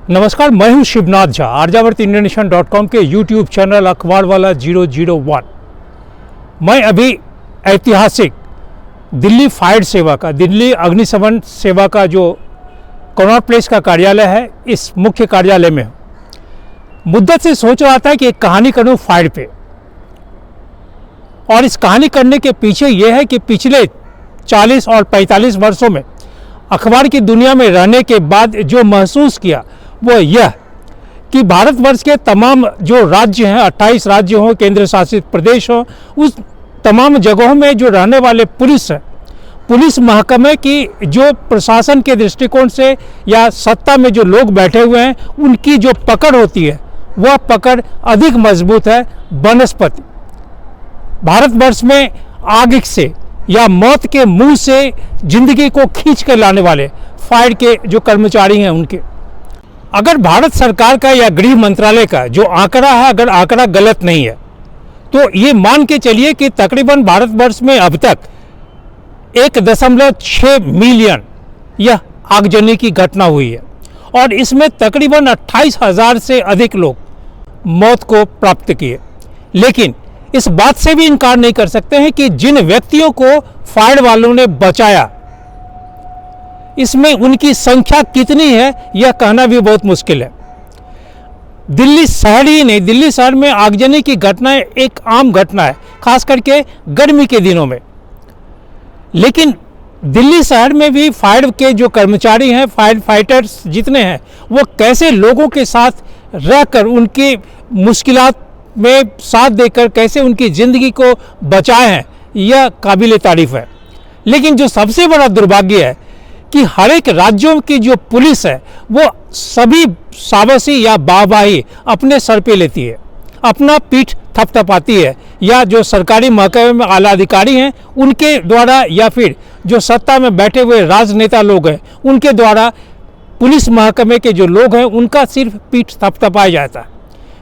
नमस्कार, मैं हूं शिवनाथ झा। arjavartindiannation.com के यूट्यूब चैनल अखबार वाला 001। मैं अभी ऐतिहासिक दिल्ली फायर सेवा का, दिल्ली अग्निशमन सेवा का जो कनॉट प्लेस का कार्यालय है, इस मुख्य कार्यालय में मुद्दत से सोच रहा था कि एक कहानी करूं फायर पे। और इस कहानी करने के पीछे ये है कि पिछले 40 और 45 वर्षों में अखबार की दुनिया में रहने के बाद जो महसूस किया वो यह कि भारतवर्ष के तमाम जो राज्य हैं, 28 राज्य हों, केंद्र शासित प्रदेश हों, उस तमाम जगहों में जो रहने वाले पुलिस हैं, पुलिस महकमे की जो प्रशासन के दृष्टिकोण से या सत्ता में जो लोग बैठे हुए हैं, उनकी जो पकड़ होती है वह पकड़ अधिक मजबूत है बनस्पति। भारतवर्ष में आग से या मौत के मुंह से जिंदगी को खींच कर लाने वाले फायर के जो कर्मचारी हैं, उनके अगर भारत सरकार का या गृह मंत्रालय का जो आंकड़ा है, अगर आंकड़ा गलत नहीं है, तो ये मान के चलिए कि तकरीबन भारतवर्ष में अब तक 1.6 मिलियन यह आगजनी की घटना हुई है और इसमें तकरीबन 28,000 से अधिक लोग मौत को प्राप्त किए। लेकिन इस बात से भी इनकार नहीं कर सकते हैं कि जिन व्यक्तियों को फायर वालों ने बचाया, इसमें उनकी संख्या कितनी है यह कहना भी बहुत मुश्किल है। दिल्ली शहर ही नहीं, दिल्ली शहर में आगजनी की घटनाएं एक आम घटना है, खास करके गर्मी के दिनों में। लेकिन दिल्ली शहर में भी फायर के जो कर्मचारी हैं, फायर फाइटर्स जितने हैं, वो कैसे लोगों के साथ रहकर उनकी मुश्किलात में साथ देकर कैसे उनकी ज़िंदगी को बचाए हैं, यह काबिल तारीफ है। लेकिन जो सबसे बड़ा दुर्भाग्य है कि हर एक राज्यों की जो पुलिस है वो सभी शाबाशी या वाहवाही अपने सर पे लेती है, अपना पीठ थपथपाती है, या जो सरकारी महकमे में आला अधिकारी हैं उनके द्वारा या फिर जो सत्ता में बैठे हुए राजनेता लोग हैं उनके द्वारा पुलिस महकमे के जो लोग हैं उनका सिर्फ पीठ थपथपाया जाता है।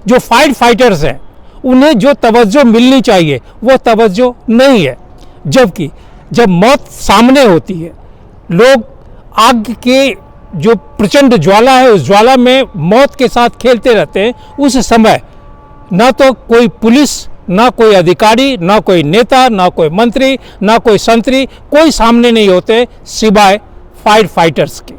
जो फायर फाइटर्स हैं उन्हें जो तवज्जो मिलनी चाहिए वो तवज्जो नहीं है। जबकि जब मौत सामने होती है, लोग आग के जो प्रचंड ज्वाला है उस ज्वाला में मौत के साथ खेलते रहते हैं, उस समय ना तो कोई पुलिस, ना कोई अधिकारी, ना कोई नेता, ना कोई मंत्री, ना कोई संतरी, कोई सामने नहीं होते सिवाय फायर फाइटर्स के।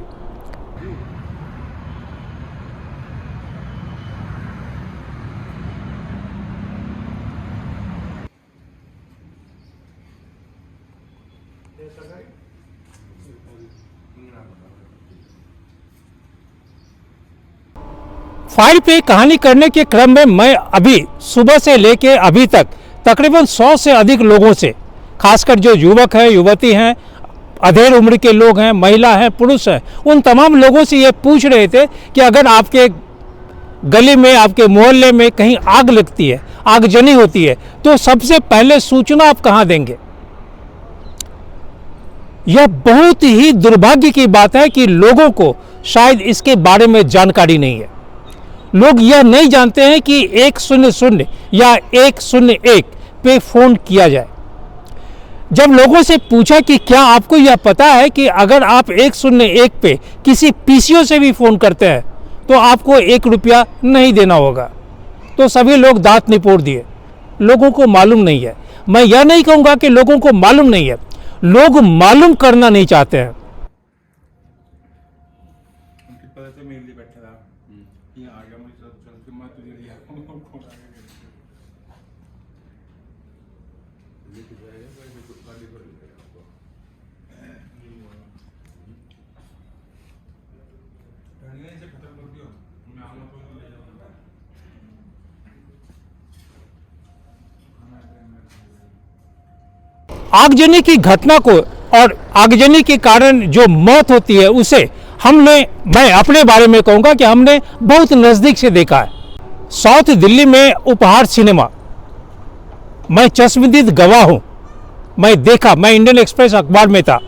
फायर पे कहानी करने के क्रम में मैं अभी सुबह से लेके अभी तक तकरीबन 100 से अधिक लोगों से, खासकर जो युवक हैं, युवती हैं, अधेड़ उम्र के लोग हैं, महिला हैं, पुरुष हैं, उन तमाम लोगों से ये पूछ रहे थे कि अगर आपके गली में, आपके मोहल्ले में कहीं आग लगती है, आगजनी होती है, तो सबसे पहले सूचना आप कहाँ देंगे। यह बहुत ही दुर्भाग्य की बात है कि लोगों को शायद इसके बारे में जानकारी नहीं है। लोग यह नहीं जानते हैं कि 100 या 101 पे फ़ोन किया जाए। जब लोगों से पूछा कि क्या आपको यह पता है कि अगर आप 101 पे किसी पीसीओ से भी फ़ोन करते हैं तो आपको 1 रुपया नहीं देना होगा, तो सभी लोग दांत निपोड़ दिए। लोगों को मालूम नहीं है। मैं यह नहीं कहूँगा कि लोगों को मालूम नहीं है, लोग मालूम करना नहीं चाहते हैं। आगजनी की घटना को और आगजनी के कारण जो मौत होती है उसे मैं अपने बारे में कहूँगा कि हमने बहुत नज़दीक से देखा है। साउथ दिल्ली में उपहार सिनेमा, मैं चश्मदीद गवाह हूँ। मैं इंडियन एक्सप्रेस अखबार में था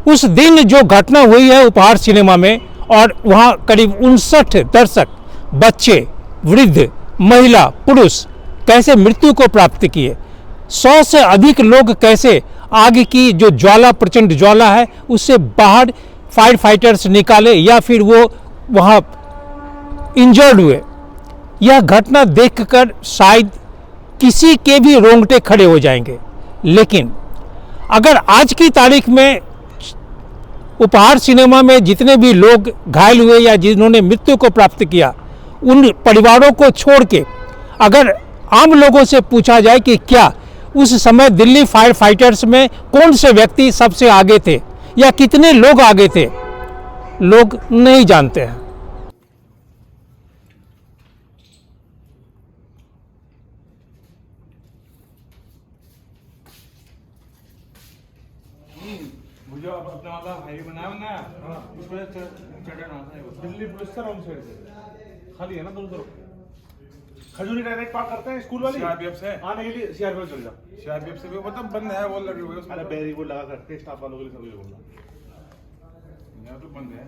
उस दिन जो घटना हुई है उपहार सिनेमा में, और वहाँ करीब 59 दर्शक, बच्चे, वृद्ध, महिला, पुरुष कैसे मृत्यु को प्राप्त किए। 100 से अधिक लोग कैसे आग की जो ज्वाला, प्रचंड ज्वाला है, उससे बाहर फायर फाइटर्स निकाले या फिर वो वहाँ इंजर्ड हुए। यह घटना देखकर शायद किसी के भी रोंगटे खड़े हो जाएंगे, लेकिन अगर आज की तारीख में उपहार सिनेमा में जितने भी लोग घायल हुए या जिन्होंने मृत्यु को प्राप्त किया, उन परिवारों को छोड़ के अगर आम लोगों से पूछा जाए कि क्या उस समय दिल्ली फायर फाइटर्स में कौन से व्यक्ति सबसे आगे थे या कितने लोग आगे थे, लोग नहीं जानते हैं। मुझे अपना वाला हाईवे बनाया ना, उस पर चढ़ना है। दिल्ली पुलिस का रॉन्ग साइड से खाली है ना, दोनों तरफ। खजूरी डायरेक्ट पार करते हैं स्कूल वाली सीआरपीएफ से आने के लिए। सीआरपीएफ चल जाओ, सीआरपीएफ से भी मतलब बंद है, वो लगे हुए। अरे बैरिकेड लगा करके स्टाफ वालों के लिए सभी बोलना, यहाँ तो बंद है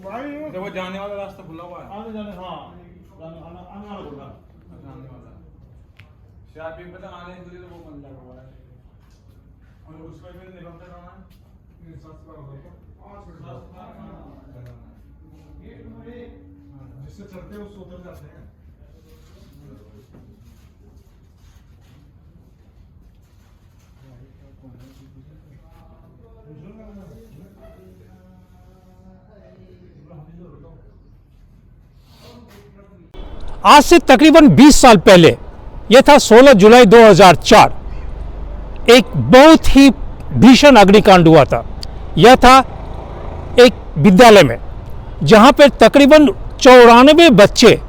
भाई। तो वो जाने वाला रास्ता खुला हुआ है, आने जाने। हाँ, आने वाला खुला, आने वाला सीआरपीएफ में आने के लिए वो बंद लगा हुआ है। और उस पर भी निकलते रहना है। जिससे चढ़ते हैं उससे उतर जाते हैं। आज से तकरीबन 20 साल पहले, यह था 16 जुलाई 2004, एक बहुत ही भीषण अग्निकांड हुआ था। यह था एक विद्यालय में, जहां पर तकरीबन 94 बच्चे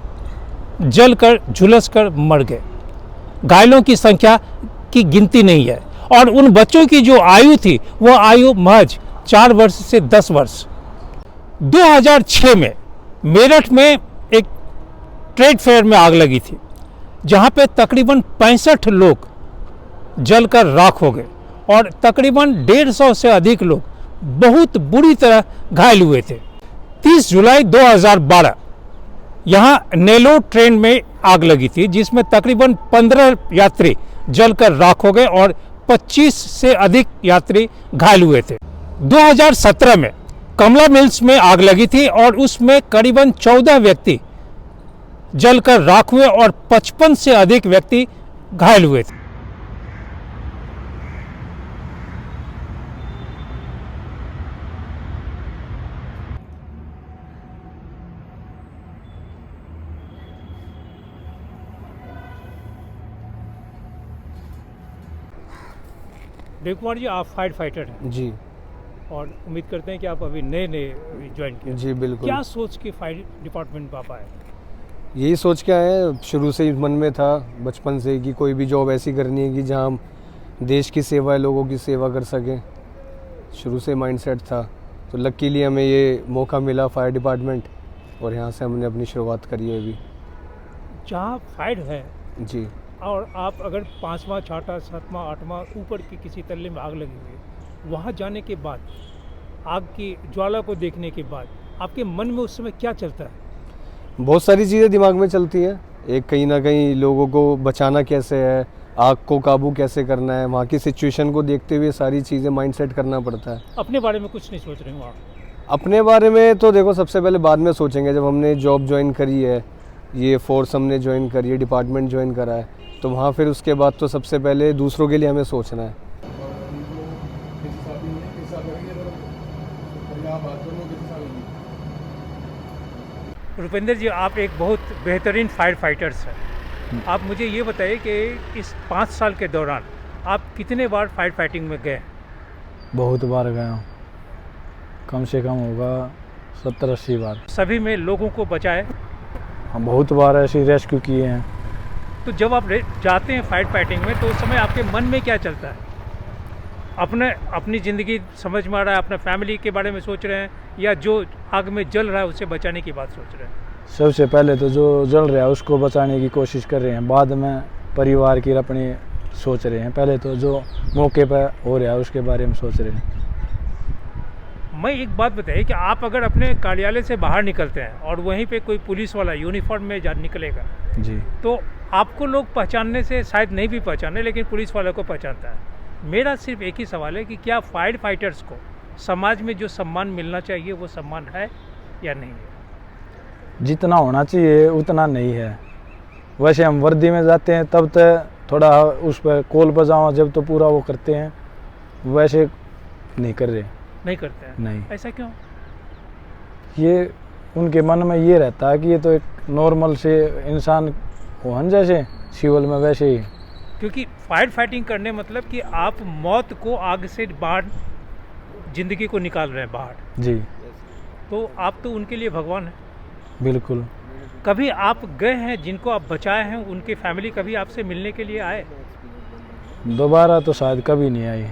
जलकर झुलसकर मर गए। घायलों की संख्या की गिनती नहीं है, और उन बच्चों की जो आयु थी वह आयु महज 4 वर्ष से 10 वर्ष। 2006 में मेरठ में एक ट्रेड फेयर में आग लगी थी, जहां पे तकरीबन 65 लोग जलकर राख हो गए और तकरीबन 150 से अधिक लोग बहुत बुरी तरह घायल हुए थे। 30 जुलाई 2012 यहाँ नेलोर ट्रेन में आग लगी थी, जिसमें तकरीबन 15 यात्री जलकर राख हो गए और 25 से अधिक यात्री घायल हुए थे। 2017 में कमला मिल्स में आग लगी थी और उसमें करीबन 14 व्यक्ति जलकर राख हुए और 55 से अधिक व्यक्ति घायल हुए थे। देव कुमार जी, आप फायर फाइटर हैं जी, और उम्मीद करते हैं कि आप अभी नए ज्वाइन किए। जी बिल्कुल। क्या सोच के फायर डिपार्टमेंट में आप आए? यही सोच के आए हैं, शुरू से ही मन में था बचपन से कि कोई भी जॉब ऐसी करनी है कि जहाँ हम देश की सेवा, लोगों की सेवा कर सकें। शुरू से माइंडसेट था, तो लकीली हमें ये मौका मिला फायर डिपार्टमेंट, और यहाँ से हमने अपनी शुरुआत करी है अभी। जहाँ फायर है जी, और आप अगर 5वां, 6वां, 7वां, 8वां ऊपर के किसी तल्ले में आग लगी हुई है, वहाँ जाने के बाद, आग की ज्वाला को देखने के बाद आपके मन में उस समय क्या चलता है? बहुत सारी चीज़ें दिमाग में चलती हैं। एक कहीं ना कहीं लोगों को बचाना कैसे है, आग को काबू कैसे करना है, वहाँ की सिचुएशन को देखते हुए सारी चीज़ें माइंडसेट करना पड़ता है। अपने बारे में कुछ नहीं सोच रहे हो आप? अपने बारे में तो देखो, सबसे पहले बाद में सोचेंगे। जब हमने जॉब ज्वाइन करी है, ये फोर्स हमने ज्वाइन करी है, डिपार्टमेंट ज्वाइन करा है, तो वहाँ फिर उसके बाद तो सबसे पहले दूसरों के लिए हमें सोचना है। रुपेंद्र जी, आप एक बहुत बेहतरीन फायर फाइटर्स हैं। आप मुझे ये बताइए कि इस 5 साल के दौरान आप कितने बार फायर फाइटिंग में गए? बहुत बार गया हूँ, कम से कम होगा 70-80 बार। सभी में लोगों को बचाए? हम बहुत बार ऐसे रेस्क्यू किए हैं। तो जब आप जाते हैं फायर फाइटिंग में, तो उस समय आपके मन में क्या चलता है? अपनी ज़िंदगी समझ में आ रहा है, अपने फैमिली के बारे में सोच रहे हैं, या जो आग में जल रहा है उसे बचाने की बात सोच रहे हैं? सबसे पहले तो जो जल रहा है उसको बचाने की कोशिश कर रहे हैं, बाद में परिवार की अपनी सोच रहे हैं। पहले तो जो मौके पर हो रहा है उसके बारे में सोच रहे हैं। मैं एक बात बताइए कि आप अगर अपने कार्यालय से बाहर निकलते हैं और वहीं पे कोई पुलिस वाला यूनिफॉर्म में निकलेगा जी, तो आपको लोग पहचानने से शायद नहीं भी पहचाने, लेकिन पुलिस वाले को पहचानता है। मेरा सिर्फ एक ही सवाल है कि क्या फायर फाइटर्स को समाज में जो सम्मान मिलना चाहिए वो सम्मान है या नहीं है? जितना होना चाहिए उतना नहीं है। वैसे हम वर्दी में जाते हैं तब तो थोड़ा उस पर कॉल पर जाओ जब तो पूरा वो करते हैं, वैसे नहीं कर रहे। नहीं करते हैं? नहीं। ऐसा क्यों? ये उनके मन में ये रहता है कि ये तो एक नॉर्मल से इंसान हो हम जैसे सिविल में वैसे ही। क्योंकि फायर फाइटिंग करने मतलब कि आप मौत को आग से बाहर, जिंदगी को निकाल रहे हैं बाहर। जी तो आप तो उनके लिए भगवान हैं। बिल्कुल। कभी आप गए हैं, जिनको आप बचाए हैं उनकी फैमिली कभी आपसे मिलने के लिए आए? दोबारा तो शायद कभी नहीं आई।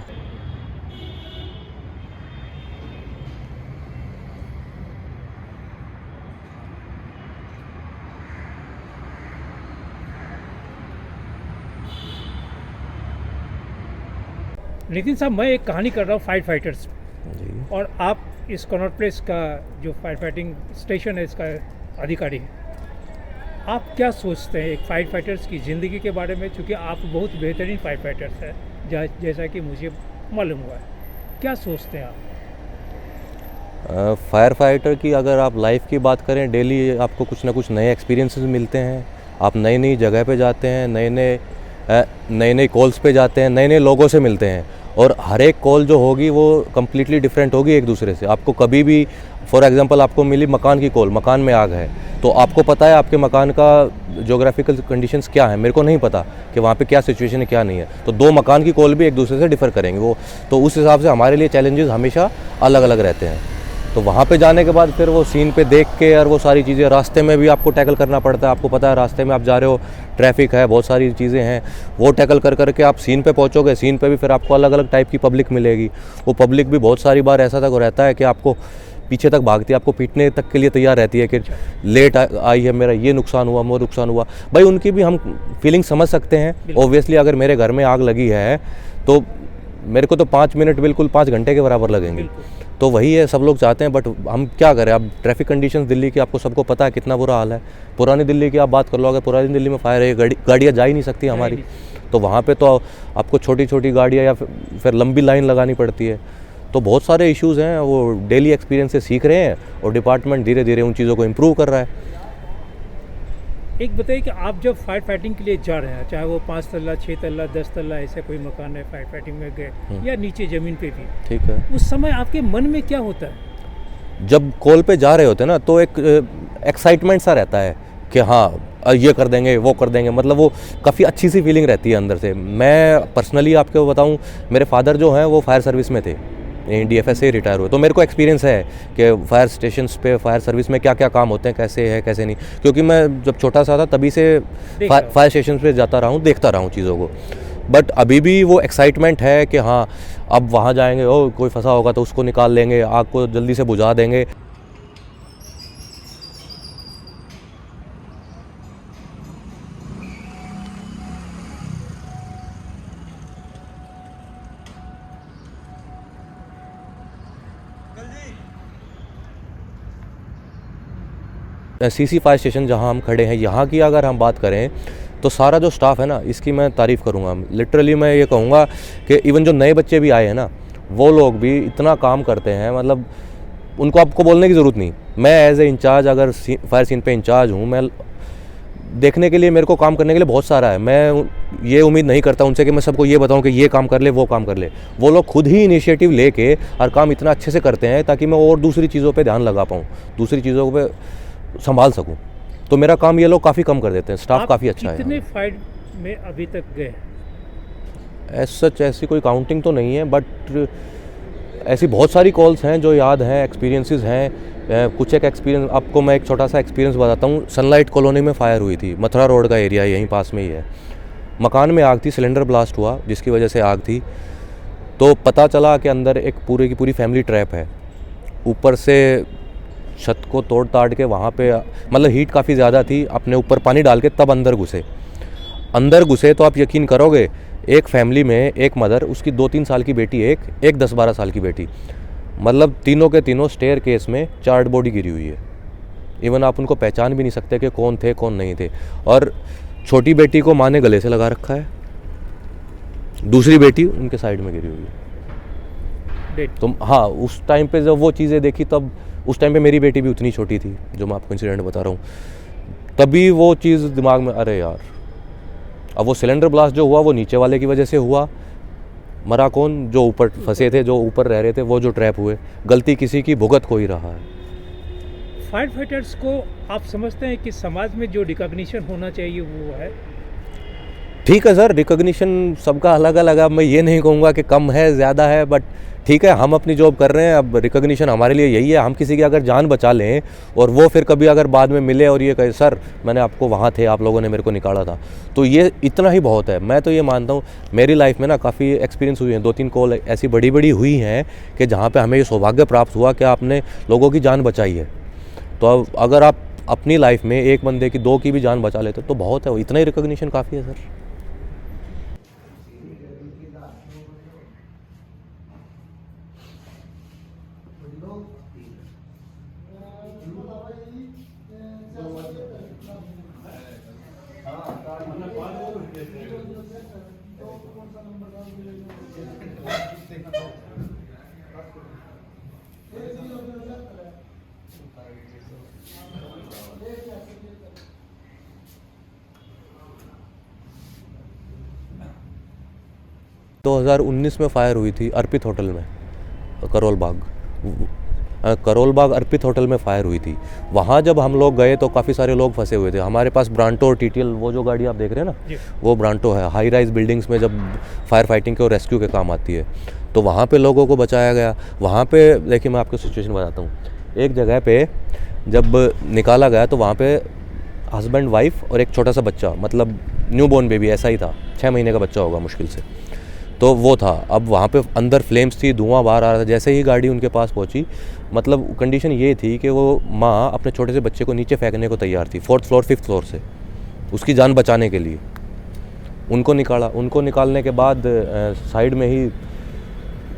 नितिन साहब, मैं एक कहानी कर रहा हूँ फायर फाइटर्स, और आप इस कनॉट प्लेस का जो फायर फाइटिंग स्टेशन है इसका अधिकारी हैं। आप क्या सोचते हैं एक फायर फाइटर्स की ज़िंदगी के बारे में, चूँकि आप बहुत बेहतरीन फायर फाइटर्स हैं जैसा कि मुझे मालूम हुआ है, क्या सोचते हैं आप? फायर फाइटर की अगर आप लाइफ की बात करें, डेली आपको कुछ ना कुछ नए एक्सपीरियंसेस मिलते हैं। आप नई नई जगह पे जाते हैं, नए नए कॉल्स पे जाते हैं, नए नए लोगों से मिलते हैं, और हर एक कॉल जो होगी वो कम्प्लीटली डिफरेंट होगी एक दूसरे से। आपको कभी भी फॉर एग्जांपल आपको मिली मकान की कॉल, मकान में आग है, तो आपको पता है आपके मकान का ज्योग्राफिकल कंडीशंस क्या है, मेरे को नहीं पता कि वहाँ पे क्या सिचुएशन है क्या नहीं है, तो दो मकान की कॉल भी एक दूसरे से डिफर करेंगे वो, तो उस हिसाब से हमारे लिए चैलेंजेस हमेशा अलग अलग रहते हैं। तो वहाँ पे जाने के बाद फिर वो सीन पे देख के और वो सारी चीज़ें, रास्ते में भी आपको टैकल करना पड़ता है। आपको पता है रास्ते में आप जा रहे हो, ट्रैफिक है, बहुत सारी चीज़ें हैं, वो टैकल कर करके आप सीन पे पहुँचोगे। सीन पे भी फिर आपको अलग अलग टाइप की पब्लिक मिलेगी। वो पब्लिक भी बहुत सारी बार ऐसा तक रहता है कि आपको पीछे तक भागती है, आपको पीटने तक के लिए तैयार रहती है कि लेट आई है, मेरा ये नुकसान हुआ, वो नुकसान हुआ। भाई उनकी भी हम फीलिंग समझ सकते हैं। ऑब्वियसली अगर मेरे घर में आग लगी है तो मेरे को तो 5 मिनट बिल्कुल 5 घंटे के बराबर लगेंगे। तो वही है, सब लोग चाहते हैं, बट हम क्या करें। अब ट्रैफिक कंडीशंस दिल्ली की आपको सबको पता है कितना बुरा हाल है। पुरानी दिल्ली की आप बात कर लो, अगर पुरानी दिल्ली में फायर है, गाड़ियाँ जा ही नहीं सकती हमारी, तो वहाँ पे तो आपको छोटी छोटी गाड़ियाँ या फिर लंबी लाइन लगानी पड़ती है। तो बहुत सारे इश्यूज़ हैं, वो डेली एक्सपीरियंस से सीख रहे हैं, और डिपार्टमेंट धीरे धीरे उन चीज़ों को इम्प्रूव कर रहा है। एक बताइए कि आप जब फायर फाइटिंग के लिए जा रहे हैं, चाहे वो 5 तल्ला, 6 तल्ला, 10 तल्ला ऐसा कोई मकान है, फायर फाइटिंग में गए या नीचे ज़मीन पे भी, ठीक है, उस समय आपके मन में क्या होता है? जब कॉल पे जा रहे होते हैं ना, तो एक एक्साइटमेंट सा रहता है कि हाँ ये कर देंगे, वो कर देंगे, मतलब वो काफ़ी अच्छी सी फीलिंग रहती है अंदर से। मैं पर्सनली आपको बताऊँ, मेरे फादर जो हैं वो फायर सर्विस में थे, DFS से रिटायर हुए, तो मेरे को एक्सपीरियंस है कि फायर स्टेशंस पे, फायर सर्विस में क्या क्या काम होते हैं, कैसे है कैसे नहीं, क्योंकि मैं जब छोटा सा था तभी से फायर स्टेशन पे जाता रहा हूँ, देखता रहा हूँ चीज़ों को। बट अभी भी वो एक्साइटमेंट है कि हाँ अब वहाँ जाएंगे, ओ कोई फंसा होगा तो उसको निकाल लेंगे, आग को जल्दी से बुझा देंगे। CC फायर स्टेशन जहां हम खड़े हैं, यहाँ की अगर हम बात करें तो सारा जो स्टाफ है ना, इसकी मैं तारीफ़ करूँगा। लिटरली मैं ये कहूँगा कि इवन जो नए बच्चे भी आए हैं ना, वो लोग भी इतना काम करते हैं, मतलब उनको आपको बोलने की ज़रूरत नहीं। मैं एज ए इंचार्ज, अगर फायर सीन पे इंचार्ज हूँ, मैं देखने के लिए, मेरे को काम करने के लिए बहुत सारा है। मैं ये उम्मीद नहीं करता उनसे कि मैं सबको ये बताऊँ कि ये काम कर ले, वो काम कर ले। वो लोग खुद ही इनिशिएटिव लेके हर काम इतना अच्छे से करते हैं ताकि मैं और दूसरी चीज़ों पर ध्यान लगा पाऊँ, दूसरी चीज़ों पर संभाल सकूं। तो मेरा काम ये लोग काफ़ी कम कर देते हैं। स्टाफ काफ़ी अच्छा है। कितने फायर में अभी तक गए? ऐसी कोई काउंटिंग तो नहीं है, बट ऐसी बहुत सारी कॉल्स हैं जो याद हैं, एक्सपीरियंसेस हैं। कुछ एक एक्सपीरियंस आपको मैं एक छोटा सा एक्सपीरियंस बताता हूँ। सनलाइट कॉलोनी में फायर हुई थी, मथुरा रोड का एरिया यहीं पास में ही है। मकान में आग थी, सिलेंडर ब्लास्ट हुआ जिसकी वजह से आग थी। तो पता चला कि अंदर एक पूरी की पूरी फैमिली ट्रैप है। ऊपर से छत को तोड़ ताड़ के वहाँ पे, मतलब हीट काफ़ी ज़्यादा थी, अपने ऊपर पानी डाल के तब अंदर घुसे तो आप यकीन करोगे, एक फैमिली में एक मदर, उसकी 2-3 साल की बेटी, एक 10-12 साल की बेटी, मतलब तीनों के तीनों स्टेयर केस में चार्ड बॉडी गिरी हुई है। इवन आप उनको पहचान भी नहीं सकते कि कौन थे कौन नहीं थे। और छोटी बेटी को माँ ने गले से लगा रखा है, दूसरी बेटी उनके साइड में गिरी हुई है। डेट। तो हाँ, उस टाइम पे जब वो चीज़ें देखी तब उस टाइम पे मेरी बेटी भी उतनी छोटी थी जो मैं आपको इंसिडेंट बता रहा हूँ। तभी वो चीज़ दिमाग में, अरे यार, अब वो सिलेंडर ब्लास्ट जो हुआ वो नीचे वाले की वजह से हुआ। मरा कौन? जो ऊपर फंसे थे, जो ऊपर रह रहे थे, वो जो ट्रैप हुए। गलती किसी की भुगत हो ही रहा है। फायर फाइटर्स को आप समझते हैं कि समाज में जो रिकॉग्निशन होना चाहिए वो है? ठीक है सर, रिकॉग्निशन सबका अलग अलग है। मैं ये नहीं कहूँगा कि कम है ज़्यादा है, बट ठीक है, हम अपनी जॉब कर रहे हैं। अब रिकॉग्निशन हमारे लिए यही है, हम किसी की अगर जान बचा लें और वो फिर कभी अगर बाद में मिले और ये कहे सर मैंने आपको वहाँ थे, आप लोगों ने मेरे को निकाला था, तो ये इतना ही बहुत है। मैं तो ये मानता हूँ, मेरी लाइफ में ना काफ़ी एक्सपीरियंस हुई हैं, 2-3 कॉल ऐसी बड़ी बड़ी हुई हैं कि जहाँ पर हमें ये सौभाग्य प्राप्त हुआ कि आपने लोगों की जान बचाई है। तो अब अगर आप अपनी लाइफ में एक बंदे की, 2 की भी जान बचा लेते तो बहुत है, इतना ही रिकॉग्निशन काफ़ी है सर। तो 2019 में फायर हुई थी अर्पित होटल में, करोल बाग अर्पित होटल में फायर हुई थी। वहाँ जब हम लोग गए तो काफ़ी सारे लोग फंसे हुए थे। हमारे पास ब्रांटो और टीटीएल, वो जो गाड़ी आप देख रहे हैं ना, वो ब्रांटो है। हाई राइज बिल्डिंग्स में जब फायर फाइटिंग के और रेस्क्यू के काम आती है, तो वहाँ पे लोगों को बचाया गया। वहाँ पे देखिए, मैं आपको सिचुएशन बताता हूँ। एक जगह पे जब निकाला गया तो वहाँ पे हस्बैंड वाइफ और एक छोटा सा बच्चा, मतलब न्यू बॉर्न बेबी ऐसा ही था, 6 महीने का बच्चा होगा मुश्किल से, तो वो था। अब वहाँ पे अंदर फ्लेम्स थी, धुआं बाहर आ रहा था। जैसे ही गाड़ी उनके पास पहुँची, मतलब कंडीशन ये थी कि वो माँ अपने छोटे से बच्चे को नीचे फेंकने को तैयार थी, 4th फ्लोर 5th फ्लोर से, उसकी जान बचाने के लिए। उनको निकाला। उनको निकालने के बाद साइड में ही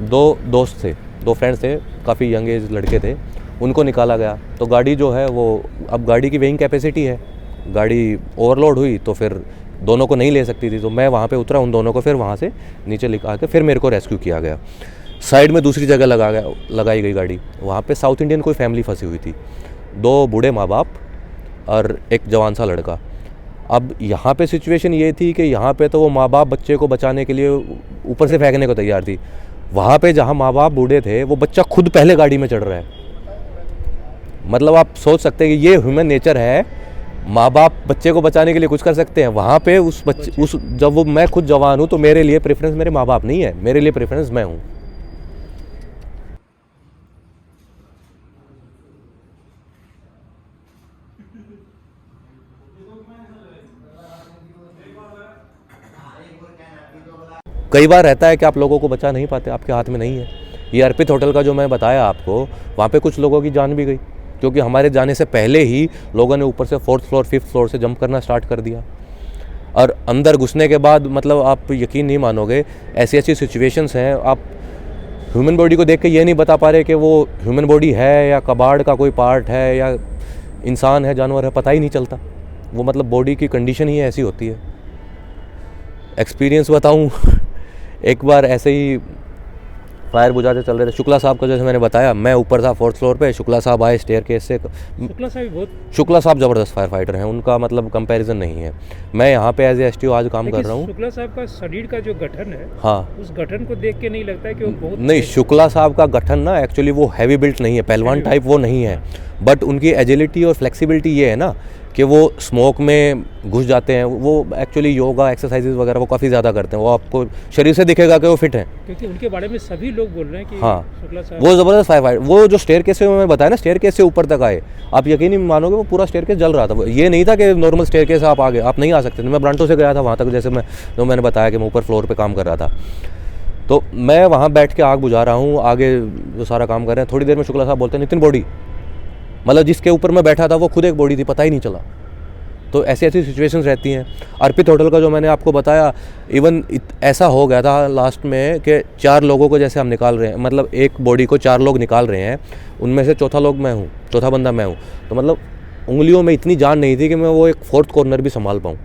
2 दोस्त थे, 2 फ्रेंड्स थे, काफ़ी यंग एज लड़के थे, उनको निकाला गया। तो गाड़ी जो है वो, अब गाड़ी की वेइंग कैपेसिटी है, गाड़ी ओवरलोड हुई तो फिर दोनों को नहीं ले सकती थी। तो मैं वहाँ पे उतरा, उन दोनों को फिर वहाँ से नीचे लिखा के फिर मेरे को रेस्क्यू किया गया। साइड में दूसरी जगह लगाई गई गाड़ी। वहाँ पे साउथ इंडियन कोई फैमिली फंसी हुई थी, 2 बूढ़े माँ बाप और एक जवान सा लड़का। अब यहाँ पे सिचुएशन ये थी कि यहाँ पे तो वो माँ बाप बच्चे को बचाने के लिए ऊपर से फेंकने को तैयार थी। वहाँ पे जहाँ माँ बाप बूढ़े थे, वो बच्चा खुद पहले गाड़ी में चढ़ रहा है। मतलब आप सोच सकते हैं कि ये ह्यूमन नेचर है, माँ बाप बच्चे को बचाने के लिए कुछ कर सकते हैं। वहाँ पे जब वो, मैं खुद जवान हूँ तो मेरे लिए प्रेफरेंस मेरे माँ बाप नहीं है, मेरे लिए प्रेफरेंस मैं हूँ। कई बार रहता है कि आप लोगों को बचा नहीं पाते, आपके हाथ में नहीं है। ये अर्पित होटल का जो मैं बताया आपको, वहाँ पे कुछ लोगों की जान भी गई, क्योंकि हमारे जाने से पहले ही लोगों ने ऊपर से 4th फ्लोर 5th फ्लोर से जंप करना स्टार्ट कर दिया। और अंदर घुसने के बाद, मतलब आप यकीन नहीं मानोगे, ऐसी ऐसी सिचुएशंस हैं, आप ह्यूमन बॉडी को देख के ये नहीं बता पा रहे कि वो ह्यूमन बॉडी है या कबाड़ का कोई पार्ट है या इंसान है, जानवर है, पता ही नहीं चलता। वो मतलब बॉडी की कंडीशन ही ऐसी होती है। एक्सपीरियंस बताऊँ, एक बार ऐसे ही फायर बुझाते चल रहे थे, शुक्ला साहब का, जैसे मैंने बताया, मैं ऊपर था 4th फ्लोर पे, शुक्ला साहब आए स्टेयरकेस से। शुक्ला साहब ज़बरदस्त फायर फाइटर हैं, उनका मतलब कंपैरिजन नहीं है। मैं यहाँ पे एज ए STO आज काम कर रहा हूँ। शुक्ला साहब का शरीर का जो गठन है, हाँ, उस गठन को देख के नहीं लगता है कि वो बहुत नहीं, शुक्ला साहब का गठन ना एक्चुअली वो हैवी बिल्ट नहीं है, पहलवान टाइप वो नहीं है, बट उनकी एजिलिटी और फ्लेक्सिबिलिटी ये है ना कि वो स्मोक में घुस जाते हैं। वो एक्चुअली योगा एक्सरसाइजेज वगैरह वो काफ़ी ज़्यादा करते हैं, वो आपको शरीर से दिखेगा कि वो फिट हैं, क्योंकि उनके बारे में सभी लोग बोल रहे हैं कि हाँ, शुक्ला साहब वो ज़बरदस्त फायर। वो जो स्टेयरकेस से मैं बताया ना, स्टेयरकेस से ऊपर तक आए, आप यकीन नहीं मानोगे, वो पूरा स्टेयरकेस जल रहा था। ये नहीं था कि नॉर्मल स्टेयरकेस आप आगे आप नहीं आ सकते थे। मैं ब्रांटो से गया था वहाँ तक, जैसे मैंने बताया कि मैं ऊपर फ्लोर पर काम कर रहा था, तो मैं वहाँ बैठ के आग बुझा रहा हूँ, आगे जो सारा काम कर रहे हैं। थोड़ी देर में शुक्ला साहब बोलते हैं, नितिन बॉडी, मतलब जिसके ऊपर मैं बैठा था वो खुद एक बॉडी थी, पता ही नहीं चला। तो ऐसी ऐसी सिचुएशंस रहती हैं। अर्पित होटल का जो मैंने आपको बताया, इवन ऐसा हो गया था लास्ट में कि 4 लोगों को जैसे हम निकाल रहे हैं, मतलब एक बॉडी को 4 लोग निकाल रहे हैं, उनमें से चौथा बंदा मैं हूँ। तो मतलब उंगलियों में इतनी जान नहीं थी कि मैं वो एक 4th कॉर्नर भी संभाल पाऊँ।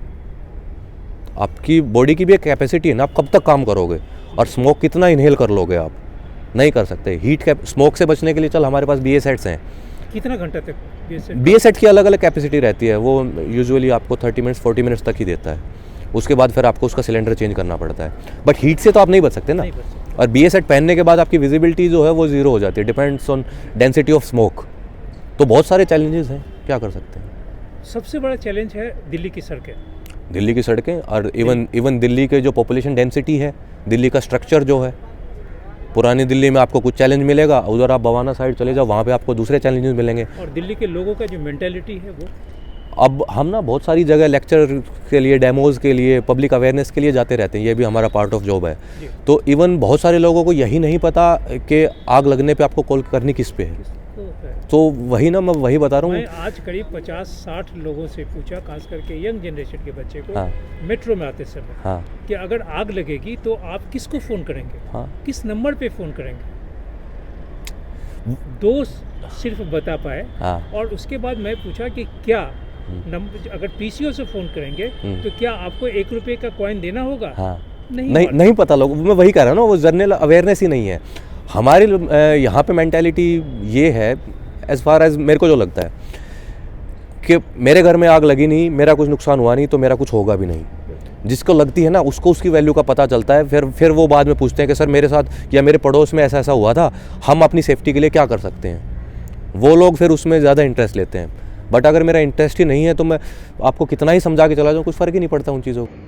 आपकी बॉडी की भी एक कैपेसिटी है ना, आप कब तक काम करोगे और स्मोक कितना इनहेल कर लोगे आप। नहीं कर सकते। हीट के स्मोक से बचने के लिए चल हमारे पास BA सेट्स हैं। कितना घंटा तक BA सेट की अलग अलग कैपेसिटी रहती है, वो यूजुअली आपको 30 मिनट्स 40 मिनट्स तक ही देता है। उसके बाद फिर आपको उसका सिलेंडर चेंज करना पड़ता है। बट हीट से तो आप नहीं बच सकते ना। नहीं बच सकते। और BA सेट पहनने के बाद आपकी विजिबिलिटी जो है वो ज़ीरो हो जाती है, depends on density of smoke. तो बहुत सारे चैलेंजेस हैं, क्या कर सकते हैं। सबसे बड़ा चैलेंज है दिल्ली की सड़कें। दिल्ली की सड़कें और इवन दिल्ली के जो पॉपुलेशन डेंसिटी है, दिल्ली का स्ट्रक्चर जो है। पुरानी दिल्ली में आपको कुछ चैलेंज मिलेगा, उधर आप बवाना साइड चले जाओ, वहाँ पे आपको दूसरे चैलेंजेस मिलेंगे। और दिल्ली के लोगों का जो मेंटालिटी है वो, अब हम ना बहुत सारी जगह लेक्चर के लिए, डेमोज़ के लिए, पब्लिक अवेयरनेस के लिए जाते रहते हैं, ये भी हमारा पार्ट ऑफ जॉब है। तो इवन बहुत सारे लोगों को यही नहीं पता कि आग लगने पे आपको कॉल करनी किस पे है। तो वही ना, मैं वही बता रहा मैं हूँ। आज करीब 50-60 लोगों से पूछा, खास करके यंग जनरेशन के बच्चे को, हाँ। मेट्रो में आते समय, हाँ कि अगर आग लगेगी तो आप किसको फ़ोन करेंगे, हाँ किस नंबर पे फ़ोन करेंगे। दो सिर्फ बता पाए। हाँ और उसके बाद मैं पूछा कि क्या नंबर, अगर PCO से फ़ोन करेंगे तो क्या आपको 1 रुपये का कॉइन देना होगा। हाँ नहीं नहीं पता लोग, मैं वही कह रहा हूँ ना, वो जनरल अवेयरनेस ही नहीं है हमारे यहाँ पे। मेंटालिटी ये है, एज़ फार एज मेरे को जो लगता है कि मेरे घर में आग लगी नहीं, मेरा कुछ नुकसान हुआ नहीं, तो मेरा कुछ होगा भी नहीं। जिसको लगती है ना, उसको उसकी वैल्यू का पता चलता है। फिर वो बाद में पूछते हैं कि सर मेरे साथ या मेरे पड़ोस में ऐसा ऐसा हुआ था, हम अपनी सेफ्टी के लिए क्या कर सकते हैं। वो लोग फिर उसमें ज़्यादा इंटरेस्ट लेते हैं। बट अगर मेरा इंटरेस्ट ही नहीं है तो मैं आपको कितना ही समझा के चला जाऊँ, कुछ फ़र्क ही नहीं पड़ता उन चीज़ों को।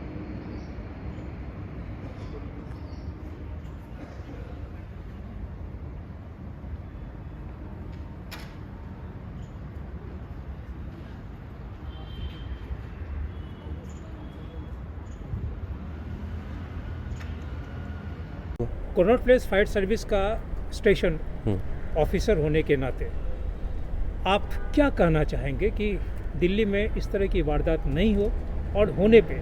कनॉट प्लेस फायर सर्विस का स्टेशन ऑफिसर होने के नाते आप क्या कहना चाहेंगे कि दिल्ली में इस तरह की वारदात नहीं हो और होने पे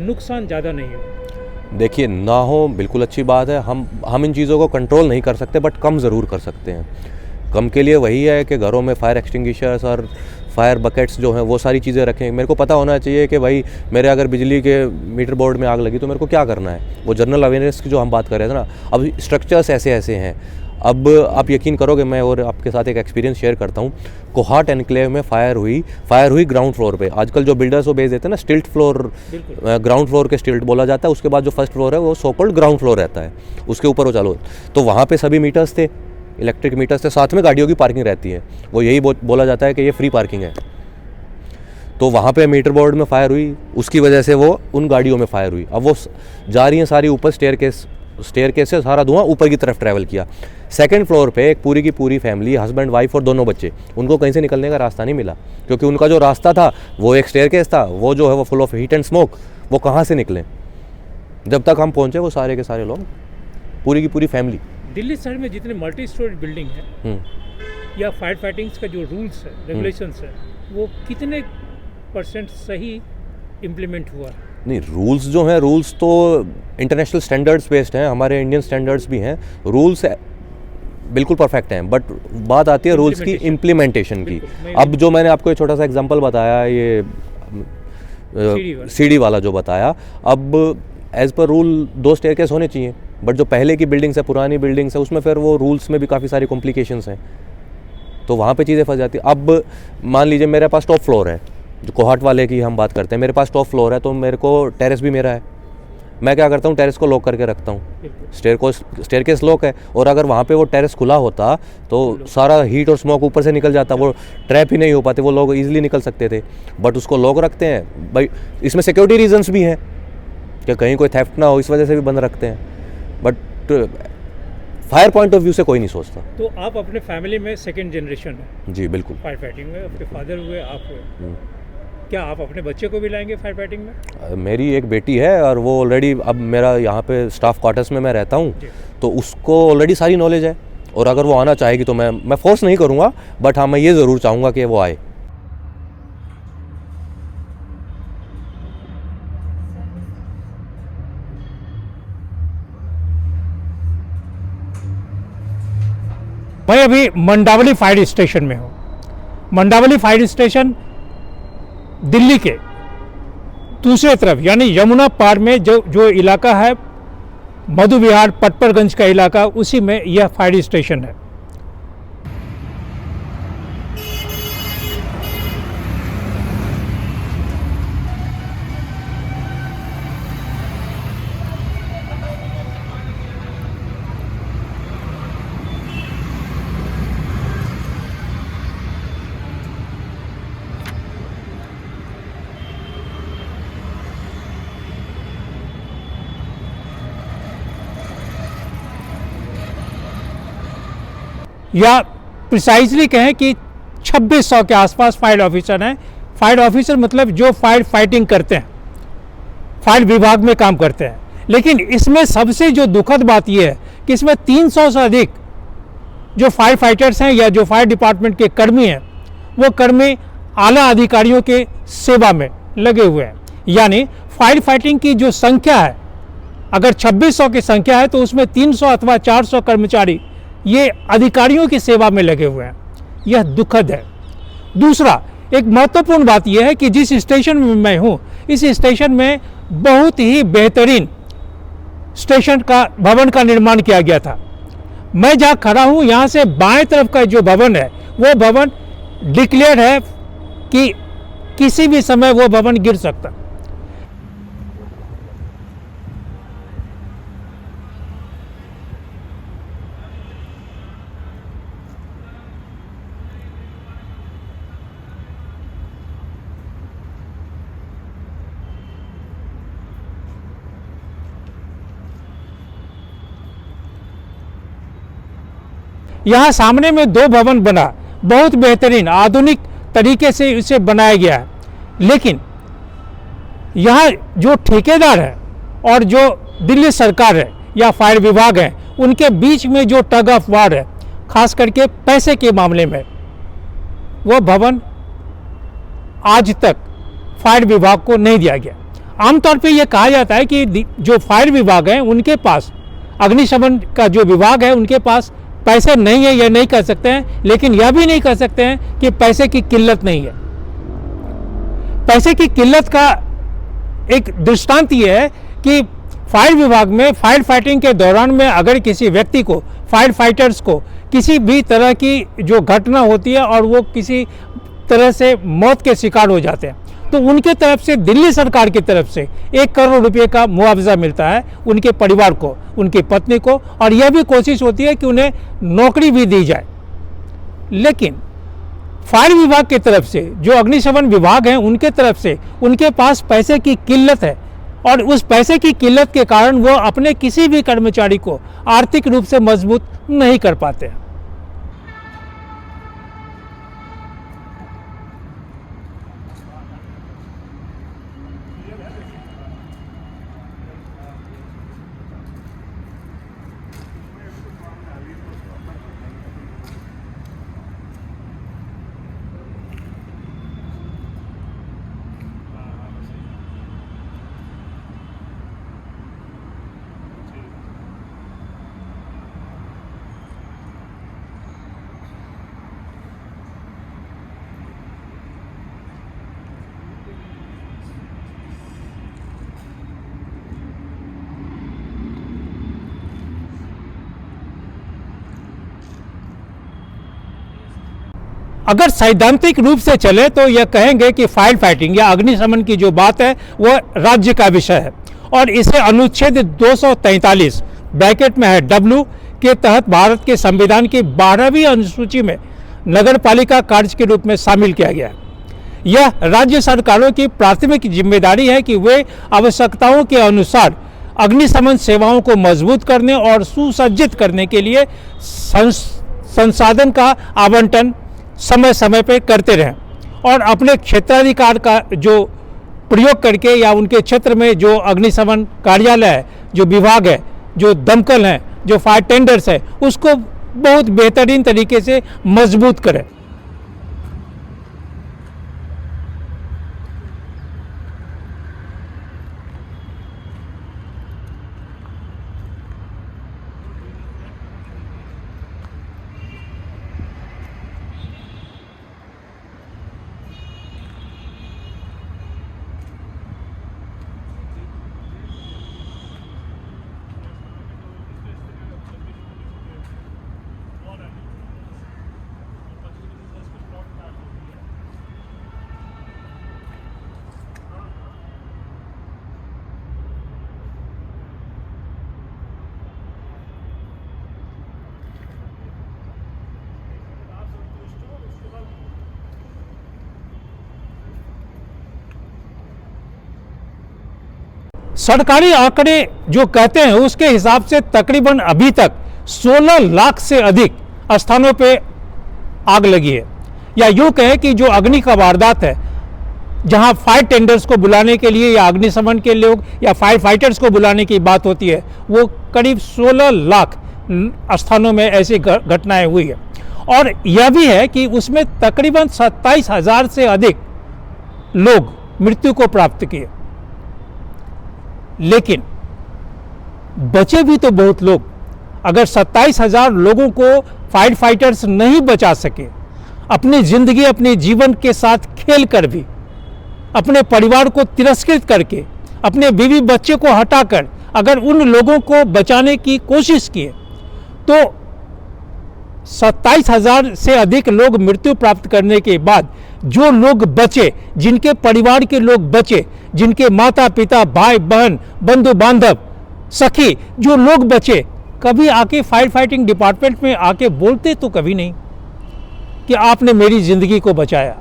नुकसान ज़्यादा नहीं हो। देखिए, ना हो बिल्कुल अच्छी बात है। हम इन चीज़ों को कंट्रोल नहीं कर सकते, बट कम ज़रूर कर सकते हैं। कम के लिए वही है कि घरों में फायर एक्सटिंग्विशर्स और फायर बकेट्स जो हैं वो सारी चीज़ें रखें। मेरे को पता होना चाहिए कि भाई मेरे अगर बिजली के मीटर बोर्ड में आग लगी तो मेरे को क्या करना है। वो जनरल अवेयरनेस की जो हम बात कर रहे थे ना, अब स्ट्रक्चर्स ऐसे ऐसे हैं। अब आप यकीन करोगे, मैं और आपके साथ एक एक्सपीरियंस शेयर करता हूँ। कोहाट एनक्लेव में फायर हुई ग्राउंड फ्लोर पे। आजकल जो बिल्डर्स वो भेज देते हैं ना, स्टिल्ट फ्लोर, ग्राउंड फ्लोर के स्टिल्ट बोला जाता है। उसके बाद जो फर्स्ट फ्लोर है वो सो कॉल्ड ग्राउंड फ्लोर रहता है, उसके ऊपर वो चालू। तो वहाँ पे सभी मीटर्स थे, इलेक्ट्रिक मीटर्स थे, साथ में गाड़ियों की पार्किंग रहती है। वो यही बोला जाता है कि ये फ्री पार्किंग है। तो वहाँ पे मीटर बोर्ड में फायर हुई, उसकी वजह से वो उन गाड़ियों में फायर हुई। अब वो जा रही हैं सारी ऊपर, स्टेयर से सारा धुआं ऊपर की तरफ ट्रैवल किया। सेकंड फ्लोर पे एक पूरी की पूरी फैमिली, हस्बैंड वाइफ और दोनों बच्चे, उनको कहीं से निकलने का रास्ता नहीं मिला, क्योंकि उनका जो रास्ता था वो एक स्टेयरकेस था, वो जो है वो full of heat and smoke. वो कहाँ से निकले? जब तक हम पहुँचे वो सारे के सारे लोग, पूरी की पूरी फैमिली। दिल्ली शहर में जितने मल्टी स्टोरी बिल्डिंग है या फायर फाइटिंग्स का जो रूल्स है, रेगुलेशंस है, वो कितने % सही इम्प्लीमेंट हुआ है? नहीं, रूल्स जो हैं, रूल्स तो इंटरनेशनल स्टैंडर्ड्स बेस्ड हैं, हमारे इंडियन स्टैंडर्ड्स भी हैं, रूल्स बिल्कुल परफेक्ट हैं। बट बात आती है रूल्स की इम्प्लीमेंटेशन की। अब जो मैंने आपको एक छोटा सा एग्जांपल बताया, ये सीढ़ी वाला जो बताया, अब एज़ पर रूल 2 स्टेयरकेस होने चाहिए, बट जो पहले की बिल्डिंग्स है, पुरानी बिल्डिंग्स है, उसमें फिर वो रूल्स में भी काफ़ी सारी कॉम्प्लिकेशंस हैं, तो वहाँ पे चीज़ें फंस जाती है। अब मान लीजिए मेरे पास टॉप फ्लोर है, जो कोहाट वाले की हम बात करते हैं, मेरे पास टॉप फ्लोर है, तो मेरे को टेरेस भी मेरा है। मैं क्या करता हूँ, टेरेस को लॉक करके रखता हूँ, स्टेयरकेस लॉक है। और अगर वहाँ पे वो टेरेस खुला होता तो सारा हीट और स्मोक ऊपर से निकल जाता, वो ट्रैप ही नहीं हो पाते, वो लोग ईजिली निकल सकते थे। बट उसको लॉक रखते हैं भाई, इसमें सिक्योरिटी रीजंस भी हैं कि कहीं कोई थेफ्ट ना हो, इस वजह से भी बंद रखते हैं। But fire point of view से कोई नहीं सोचता। तो आप अपने फैमिली में सेकंड जनरेशन है? जी बिल्कुल। फायर फाइटिंग में आपके फादर हुए, आप हुए, क्या आप अपने बच्चे को भी लाएंगे फायर फाइटिंग में? मेरी एक बेटी है और वो ऑलरेडी, अब मेरा यहाँ पे स्टाफ क्वार्टर्स में मैं रहता हूँ, तो उसको ऑलरेडी सारी नॉलेज है। और अगर वो आना चाहेगी तो मैं फोर्स नहीं करूँगा, बट हाँ मैं ये ज़रूर चाहूँगा कि वो आए। मैं अभी मंडावली फायर स्टेशन में हूँ। मंडावली फायर स्टेशन दिल्ली के दूसरे तरफ यानी यमुना पार में जो इलाका है मधु विहार पटपरगंज का इलाका, उसी में यह फायर स्टेशन है। या प्रिसाइजली कहें कि 2600 के आसपास फायर ऑफिसर हैं। फायर ऑफिसर मतलब जो फायर फाइटिंग करते हैं, फायर विभाग में काम करते हैं। लेकिन इसमें सबसे जो दुखद बात यह है कि इसमें 300 से अधिक जो फायर फाइटर्स हैं या जो फायर डिपार्टमेंट के कर्मी हैं, वो कर्मी आला अधिकारियों के सेवा में लगे हुए हैं। यानी फायर फाइटिंग की जो संख्या है, अगर 2600 की संख्या है तो उसमें 300 अथवा 400 कर्मचारी ये अधिकारियों की सेवा में लगे हुए हैं। यह दुखद है। दूसरा, एक महत्वपूर्ण बात यह है कि जिस स्टेशन में मैं हूँ, इस स्टेशन में बहुत ही बेहतरीन स्टेशन का भवन का निर्माण किया गया था। मैं जहाँ खड़ा हूँ, यहाँ से बाएं तरफ का जो भवन है, वो भवन डिक्लेयर है कि किसी भी समय वो भवन गिर सकता। यहाँ सामने में 2 भवन बना, बहुत बेहतरीन आधुनिक तरीके से इसे बनाया गया है। लेकिन यहाँ जो ठेकेदार है और जो दिल्ली सरकार है या फायर विभाग है, उनके बीच में जो टग ऑफ वार है, खास करके पैसे के मामले में, वो भवन आज तक फायर विभाग को नहीं दिया गया। आमतौर पे ये कहा जाता है कि जो फायर विभाग है उनके पास, अग्निशमन का जो विभाग है उनके पास पैसे नहीं है, यह नहीं कह सकते हैं। लेकिन यह भी नहीं कह सकते हैं कि पैसे की किल्लत नहीं है। पैसे की किल्लत का एक दृष्टांत यह है कि फायर विभाग में फायर फाइटिंग के दौरान में अगर किसी व्यक्ति को, फायर फाइटर्स को किसी भी तरह की जो घटना होती है और वो किसी तरह से मौत के शिकार हो जाते हैं, तो उनके तरफ से, दिल्ली सरकार की तरफ से 1 करोड़ रुपए का मुआवजा मिलता है उनके परिवार को, उनकी पत्नी को, और यह भी कोशिश होती है कि उन्हें नौकरी भी दी जाए। लेकिन फायर विभाग की तरफ से, जो अग्निशमन विभाग हैं, उनके तरफ से उनके पास पैसे की किल्लत है और उस पैसे की किल्लत के कारण वो अपने किसी भी कर्मचारी को आर्थिक रूप से मजबूत नहीं कर पाते हैं। अगर सैद्धांतिक रूप से चले तो यह कहेंगे कि फायर फाइटिंग या अग्निशमन की जो बात है वह राज्य का विषय है और इसे अनुच्छेद 243 ब्रैकेट में है W के तहत भारत के संविधान की 12वीं अनुसूची में नगर पालिका कार्य के रूप में शामिल किया गया है। यह राज्य सरकारों की प्राथमिक जिम्मेदारी है कि वे आवश्यकताओं के अनुसार अग्निशमन सेवाओं को मजबूत करने और सुसज्जित करने के लिए संसाधन का आवंटन समय समय पर करते रहें और अपने क्षेत्राधिकार का जो प्रयोग करके या उनके क्षेत्र में जो अग्निशमन कार्यालय है, जो विभाग है, जो दमकल है, जो फायर टेंडर्स है, उसको बहुत बेहतरीन तरीके से मजबूत करें। सरकारी आंकड़े जो कहते हैं उसके हिसाब से तकरीबन अभी तक 16 लाख से अधिक स्थानों पे आग लगी है, या यूँ कहें कि जो अग्नि का वारदात है, जहां फायर टेंडर्स को बुलाने के लिए या अग्निशमन के लोग या फायर फाइटर्स को बुलाने की बात होती है, वो करीब 16 लाख स्थानों में ऐसी घटनाएं हुई है। और यह भी है कि उसमें तकरीबन 27,000 से अधिक लोग मृत्यु को प्राप्त किए, लेकिन बचे भी तो बहुत लोग। अगर 27,000 लोगों को फायर फाइटर्स नहीं बचा सके, अपनी जिंदगी अपने जीवन के साथ खेल कर भी, अपने परिवार को तिरस्कृत करके, अपने बीवी बच्चे को हटाकर अगर उन लोगों को बचाने की कोशिश किए, तो 27,000 से अधिक लोग मृत्यु प्राप्त करने के बाद जो लोग बचे, जिनके परिवार के लोग बचे, जिनके माता पिता भाई बहन बंधु बांधव सखी जो लोग बचे, कभी आके फायर फाइटिंग डिपार्टमेंट में आके बोलते तो कभी नहीं कि आपने मेरी जिंदगी को बचाया।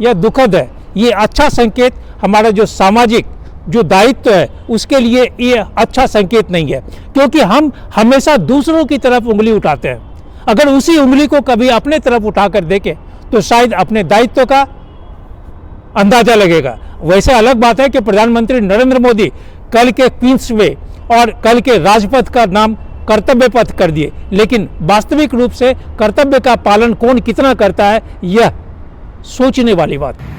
यह दुखद है। ये अच्छा संकेत हमारा जो सामाजिक जो दायित्व है उसके लिए ये अच्छा संकेत नहीं है, क्योंकि हम हमेशा दूसरों की तरफ उंगली उठाते हैं। अगर उसी उंगली को कभी अपने तरफ उठाकर देखें तो शायद अपने दायित्व का अंदाजा लगेगा। वैसे अलग बात है कि प्रधानमंत्री नरेंद्र मोदी कल के क्वींस वे और कल के राजपथ का नाम कर्तव्य पथ कर दिए, लेकिन वास्तविक रूप से कर्तव्य का पालन कौन कितना करता है, यह सोचने वाली बात है।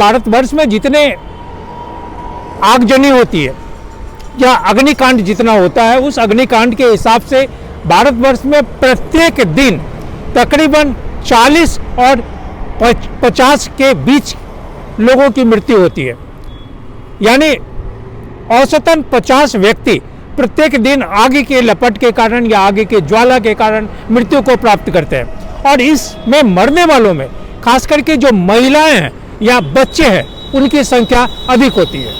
भारतवर्ष में जितने आगजनी होती है या अग्निकांड जितना होता है, उस अग्निकांड के हिसाब से भारतवर्ष में प्रत्येक दिन तकरीबन 40 और 50 के बीच लोगों की मृत्यु होती है। यानी औसतन 50 व्यक्ति प्रत्येक दिन आग के लपट के कारण या आग के ज्वाला के कारण मृत्यु को प्राप्त करते हैं। और इसमें मरने वालों में खास करके जो महिलाएं हैं या बच्चे हैं, उनकी संख्या अधिक होती है।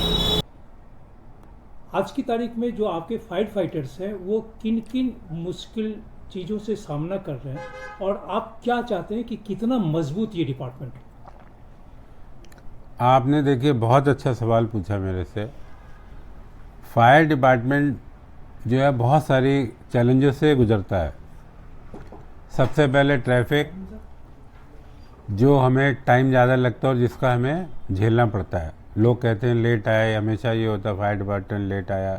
आज की तारीख में जो आपके फायर फाइटर्स हैं वो किन किन मुश्किल चीज़ों से सामना कर रहे हैं, और आप क्या चाहते हैं कि कितना मजबूत ये डिपार्टमेंट है? आपने देखिए बहुत अच्छा सवाल पूछा मेरे से। फायर डिपार्टमेंट जो है बहुत सारी चैलेंजों से गुजरता है। सबसे पहले ट्रैफिक, जो हमें टाइम ज़्यादा लगता है और जिसका हमें झेलना पड़ता है। लोग कहते हैं लेट आए, हमेशा ये होता है फायर डिपार्टमेंट लेट आया।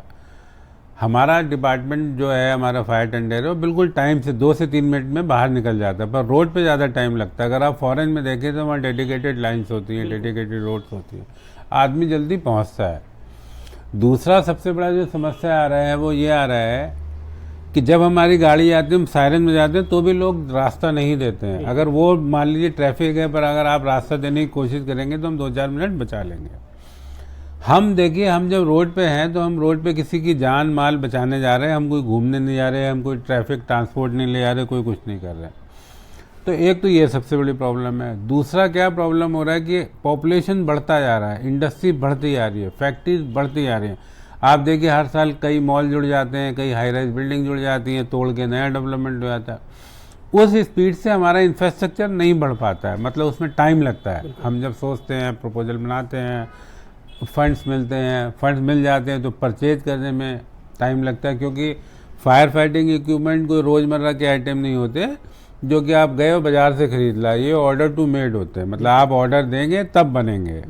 हमारा डिपार्टमेंट जो है, हमारा फायर टेंडर है, वो बिल्कुल टाइम से 2 से 3 मिनट में बाहर निकल जाता है, पर रोड पे ज़्यादा टाइम लगता है। अगर आप फॉरेन में देखें तो वहाँ डेडिकेटेड लाइन्स होती हैं, डेडिकेटेड रोड्स होती हैं, आदमी जल्दी पहुँचता है। दूसरा सबसे बड़ा जो समस्या आ रहा है वो ये आ रहा है कि जब हमारी गाड़ी आती है, हम सायरन में जाते हैं तो भी लोग रास्ता नहीं देते हैं। अगर वो मान लीजिए ट्रैफिक है, पर अगर आप रास्ता देने की कोशिश करेंगे तो हम 2-4 मिनट बचा लेंगे। हम देखिए, हम जब रोड पे हैं तो हम रोड पे किसी की जान माल बचाने जा रहे हैं, हम कोई घूमने नहीं जा रहे, हम कोई ट्रैफिक ट्रांसपोर्ट नहीं ले जा रहे, कोई कुछ नहीं कर रहे। तो एक तो ये सबसे बड़ी प्रॉब्लम है। दूसरा क्या प्रॉब्लम हो रहा है कि पॉपुलेशन बढ़ता जा रहा है, इंडस्ट्री बढ़ती जा रही है, फैक्ट्रीज बढ़ती जा रही हैं। आप देखिए हर साल कई मॉल जुड़ जाते हैं, कई हाई राइज बिल्डिंग जुड़ जाती हैं, तोड़ के नया डेवलपमेंट हो जाता है। उस स्पीड से हमारा इंफ्रास्ट्रक्चर नहीं बढ़ पाता है, मतलब उसमें टाइम लगता है। हम जब सोचते हैं, प्रपोजल बनाते हैं, फंड्स मिलते हैं, फंड्स मिल जाते हैं तो परचेज करने में टाइम लगता है, क्योंकि फायर फाइटिंग इक्विपमेंट कोई रोज़मर्रा के आइटम नहीं होते जो कि आप गए हो बाज़ार से खरीद ला। ये ऑर्डर टू मेड होते हैं, मतलब आप ऑर्डर देंगे तब बनेंगे,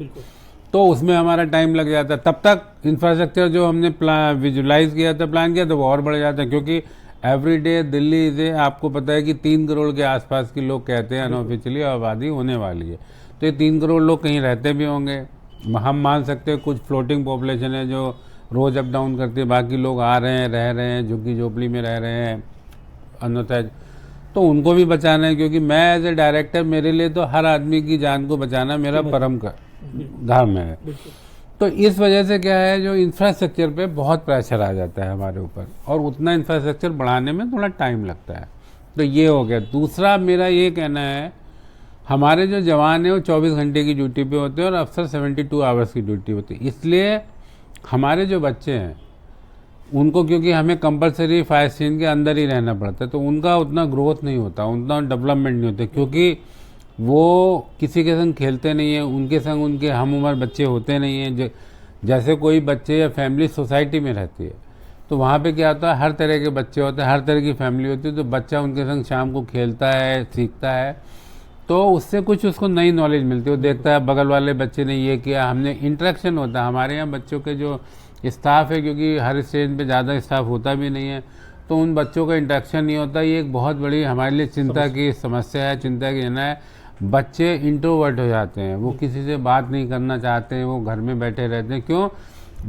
तो उसमें हमारा टाइम लग जाता है। तब तक इंफ्रास्ट्रक्चर जो हमने विजुलाइज किया था, प्लान किया था, वो और बढ़ जाता है। क्योंकि एवरी डे दिल्ली से आपको पता है कि 3 करोड़ के आसपास के लोग कहते हैं अनऑफिशियली आबादी होने वाली है। तो ये 3 करोड़ लोग कहीं रहते भी होंगे। हम मान सकते हैं कुछ फ्लोटिंग पॉपुलेशन है जो रोज़ अप डाउन करती है, बाकी लोग आ रहे हैं, रह रहे हैं, झुग्गी झोपड़ी में रह रहे हैं, अनोथाइज, तो उनको भी बचाना है, क्योंकि मैं एज ए डायरेक्टर, मेरे लिए तो हर आदमी की जान को बचाना मेरा परम धर्म है। तो इस वजह से क्या है, जो इंफ्रास्ट्रक्चर पे बहुत प्रेशर आ जाता है हमारे ऊपर, और उतना इंफ्रास्ट्रक्चर बढ़ाने में थोड़ा टाइम लगता है। तो ये हो गया। दूसरा मेरा ये कहना है, हमारे जो जवान हैं वो 24 घंटे की ड्यूटी पे होते हैं और अफसर 72 आवर्स की ड्यूटी होती है। इसलिए हमारे जो बच्चे हैं उनको, क्योंकि हमें कंपलसरी फायर स्टेशन के अंदर ही रहना पड़ता है, तो उनका उतना ग्रोथ नहीं होता, उतना डेवलपमेंट नहीं होता, क्योंकि वो किसी के संग खेलते नहीं हैं, उनके संग उनके हम उम्र बच्चे होते नहीं हैं। जैसे कोई बच्चे या फैमिली सोसाइटी में रहती है, तो वहाँ पे क्या होता है, हर तरह के बच्चे होते हैं, हर तरह की फैमिली होती है, तो बच्चा उनके संग शाम को खेलता है, सीखता है, तो उससे कुछ उसको नई नॉलेज मिलती है। वो देखता है बगल वाले बच्चे ने ये किया, हमने इंटरेक्शन होता है। हमारे यहाँ बच्चों के जो स्टाफ है, क्योंकि हर स्टेज पे ज़्यादा स्टाफ होता भी नहीं है, तो उन बच्चों का इंटरेक्शन नहीं होता। ये एक बहुत बड़ी हमारे लिए चिंता की समस्या है, चिंता की है। बच्चे इंट्रोवर्ट हो जाते हैं, वो किसी से बात नहीं करना चाहते हैं, वो घर में बैठे रहते हैं। क्यों?